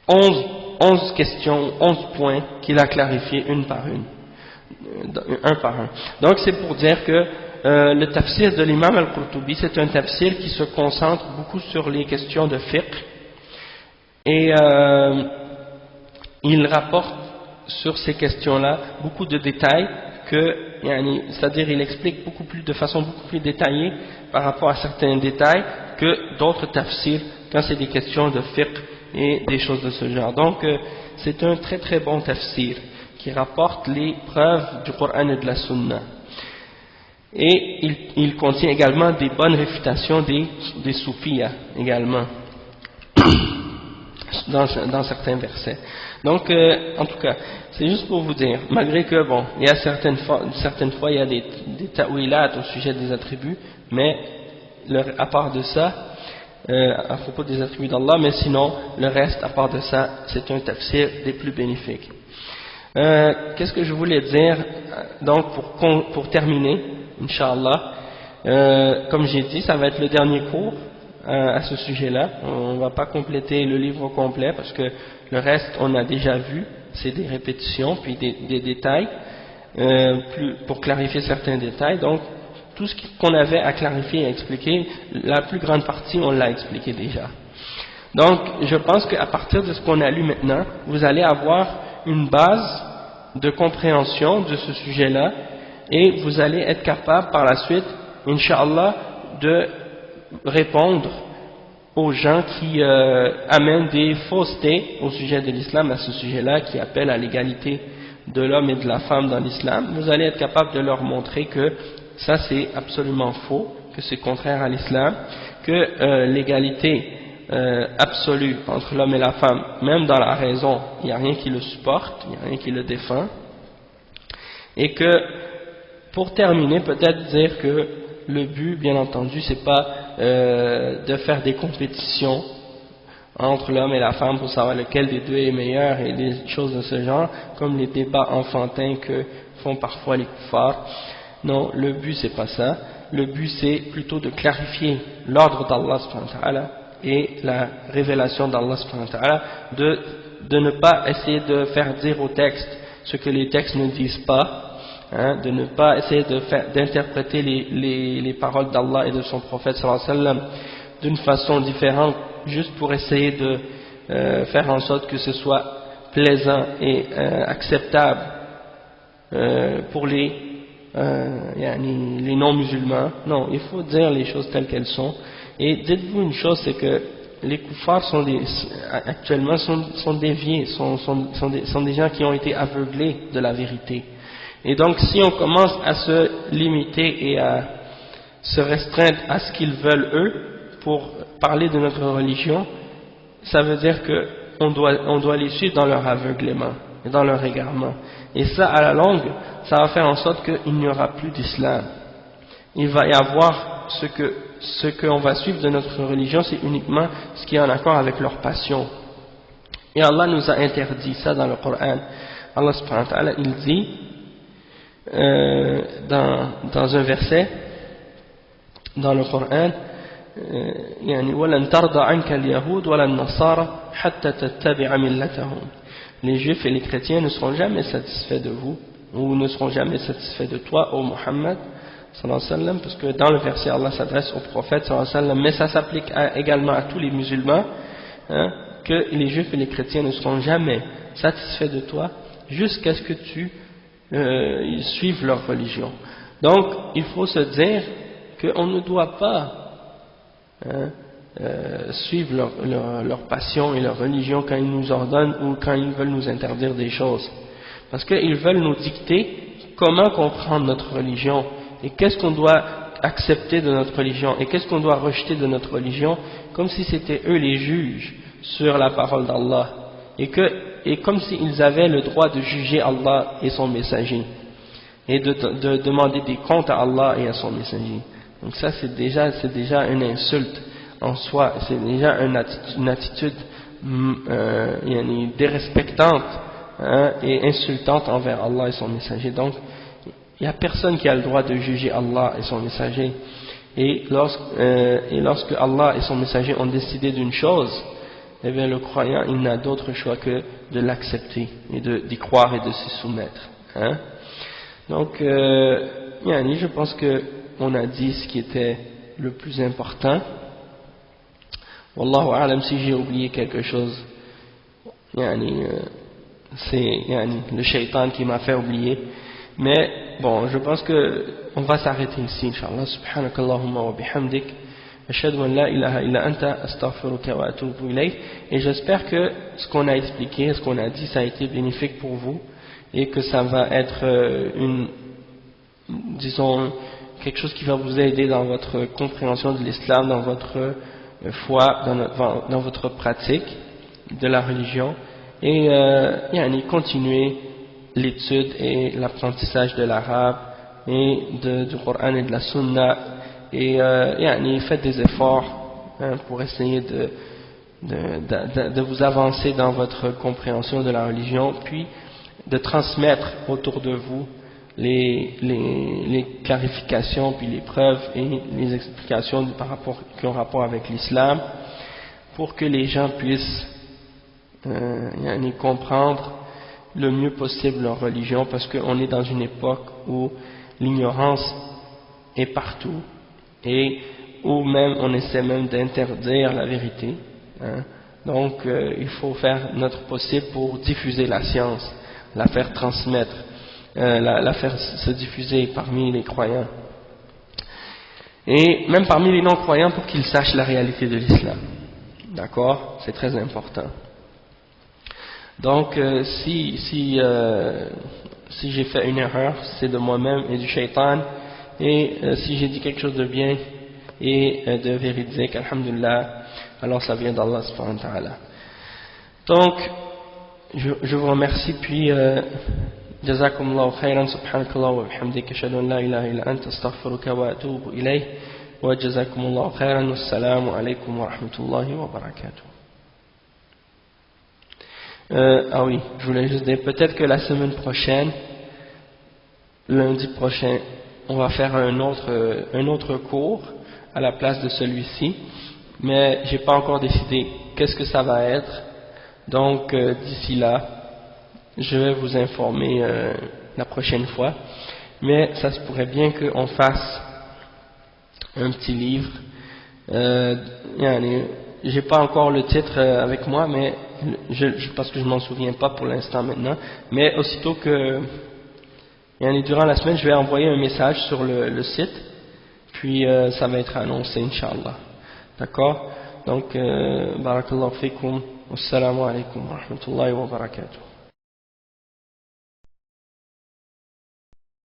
11 questions, 11 points qu'il a clarifiés un par un. Donc c'est pour dire que le tafsir de l'imam Al-Qurtubi, c'est un tafsir qui se concentre beaucoup sur les questions de fiqh, et il rapporte sur ces questions-là beaucoup de détails, c'est-à-dire il explique de façon beaucoup plus détaillée par rapport à certains détails que d'autres tafsirs quand c'est des questions de fiqh et des choses de ce genre. Donc c'est un très très bon tafsir qui rapporte les preuves du Coran et de la Sunna. Et il contient également des bonnes réfutations des soufiyas également dans certains versets. Donc en tout cas c'est juste pour vous dire, malgré que bon, il y a certaines fois il y a des ta'wilat au sujet des attributs, mais à part de ça, à propos des attributs d'Allah, mais sinon le reste à part de ça c'est un tafsir des plus bénéfiques. Qu'est-ce que je voulais dire donc pour terminer, Inch'Allah, comme j'ai dit ça va être le dernier cours à ce sujet-là. On ne va pas compléter le livre au complet parce que le reste on a déjà vu, c'est des répétitions puis des détails pour clarifier certains détails. Donc tout ce qu'on avait à clarifier et à expliquer, la plus grande partie on l'a expliqué déjà. Donc je pense qu'à partir de ce qu'on a lu maintenant, vous allez avoir une base de compréhension de ce sujet-là et vous allez être capable par la suite, Inch'Allah, de répondre aux gens qui amènent des faussetés au sujet de l'islam, à ce sujet-là, qui appellent à l'égalité de l'homme et de la femme dans l'islam. Vous allez être capable de leur montrer que ça c'est absolument faux, que c'est contraire à l'islam, que l'égalité absolue entre l'homme et la femme, même dans la raison, il n'y a rien qui le supporte, il n'y a rien qui le défend, et que pour terminer, peut-être dire que le but, bien entendu, c'est pas de faire des compétitions entre l'homme et la femme pour savoir lequel des deux est meilleur et des choses de ce genre, comme les débats enfantins que font parfois les kuffars. Non, le but c'est pas ça. Le but c'est plutôt de clarifier l'ordre d'Allah subhanahu wa ta'ala et la révélation d'Allah subhanahu wa ta'ala, de ne pas essayer de faire dire au texte ce que les textes ne disent pas, hein, de ne pas essayer d'interpréter les paroles d'Allah et de son prophète sallallahu alayhi wa sallam d'une façon différente, juste pour essayer de faire en sorte que ce soit plaisant et acceptable pour les non-musulmans. Non, il faut dire les choses telles qu'elles sont. Et dites-vous une chose, c'est que les kuffars actuellement sont déviés, sont des gens qui ont été aveuglés de la vérité. Et donc si on commence à se limiter et à se restreindre à ce qu'ils veulent eux pour parler de notre religion, ça veut dire qu'on doit les suivre dans leur aveuglement et dans leur égarement. Et ça, à la longue, ça va faire en sorte qu'il n'y aura plus d'islam. Il va y avoir ce qu'on va suivre de notre religion, c'est uniquement ce qui est en accord avec leur passion. Et Allah nous a interdit ça dans le Coran. Allah subhanahu wa ta'ala, il dit dans un verset dans le Coran, وَلَنْ تَرْضَ عَنْكَ الْيَهُودُ وَلَا النَّصَارَى حَتَّى تَتَّبِعَ مِلَّتَهُمْ. Les juifs et les chrétiens ne seront jamais satisfaits de vous, ou ne seront jamais satisfaits de toi, ô Muhammad sallallahu alayhi wa sallam, parce que dans le verset Allah s'adresse au prophète sallallahu alayhi wa sallam, mais ça s'applique également à tous les musulmans, hein, que les juifs et les chrétiens ne seront jamais satisfaits de toi jusqu'à ce que tu suives leur religion. Donc il faut se dire qu'on ne doit pas suivre leur passion et leur religion quand ils nous ordonnent ou quand ils veulent nous interdire des choses, parce qu'ils veulent nous dicter comment comprendre notre religion et qu'est-ce qu'on doit accepter de notre religion et qu'est-ce qu'on doit rejeter de notre religion, comme si c'était eux les juges sur la parole d'Allah et comme s'ils avaient le droit de juger Allah et son messager et de demander des comptes à Allah et à son messager. Donc ça c'est déjà une insulte en soi, c'est déjà une attitude dérespectante, hein, et insultante envers Allah et son messager. Donc il n'y a personne qui a le droit de juger Allah et son messager. Et lorsque Allah et son messager ont décidé d'une chose, eh bien le croyant il n'a d'autre choix que de l'accepter et d'y croire et de s'y soumettre, hein. Donc je pense que on a dit ce qui était le plus important. Wallahu a'lam, si j'ai oublié quelque chose, c'est le shaitan qui m'a fait oublier. Mais bon, je pense que on va s'arrêter ici, Inch'Allah. Subhanakallahumma wa bihamdik, ashhadu an la ilaha illa anta, astaghfiruka wa atubu ilayk. Et j'espère que ce qu'on a expliqué, ce qu'on a dit, ça a été bénéfique pour vous et que ça va être disons, quelque chose qui va vous aider dans votre compréhension de l'islam, dans votre foi, dans votre pratique de la religion, et continuer l'étude et l'apprentissage de l'arabe et du Coran et de la Sunna, et faites des efforts, hein, pour essayer de vous avancer dans votre compréhension de la religion, puis de transmettre autour de vous les clarifications puis les preuves et les explications qui ont rapport avec l'islam, pour que les gens puissent comprendre le mieux possible leur religion, parce qu'on est dans une époque où l'ignorance est partout et où même on essaie même d'interdire la vérité, hein. Donc il faut faire notre possible pour diffuser la science, la faire transmettre, la faire se diffuser parmi les croyants et même parmi les non-croyants, pour qu'ils sachent la réalité de l'islam. D'accord? C'est très important. Donc si j'ai fait une erreur, c'est de moi-même et du shaitan, et si j'ai dit quelque chose de bien et de véridique, alhamdulillah, alors ça vient d'Allah subhanahu wa ta'ala. Donc je vous remercie, puis jazakumullahu khairan, subhanakallah wa bihamdika, ashhadu an la ilaha illa anta, astaghfiruka wa atubu ilayh, wa jazakumullahu khairan, wassalamu alaykum wa rahmatullahi wa barakatuh. Ah oui, je voulais juste dire, peut-être que la semaine prochaine, lundi prochain, on va faire un autre cours à la place de celui-ci, mais j'ai pas encore décidé qu'est-ce que ça va être. Donc d'ici là, je vais vous informer la prochaine fois, mais ça se pourrait bien qu'on fasse un petit livre. J'ai pas encore le titre avec moi, mais parce que je m'en souviens pas pour l'instant maintenant, mais aussitôt que durant la semaine, je vais envoyer un message sur le site, puis ça va être annoncé, Inch'Allah. D'accord? Donc, barakallahu fikum, wassalamu alaikum wa rahmatullahi wa barakatuh.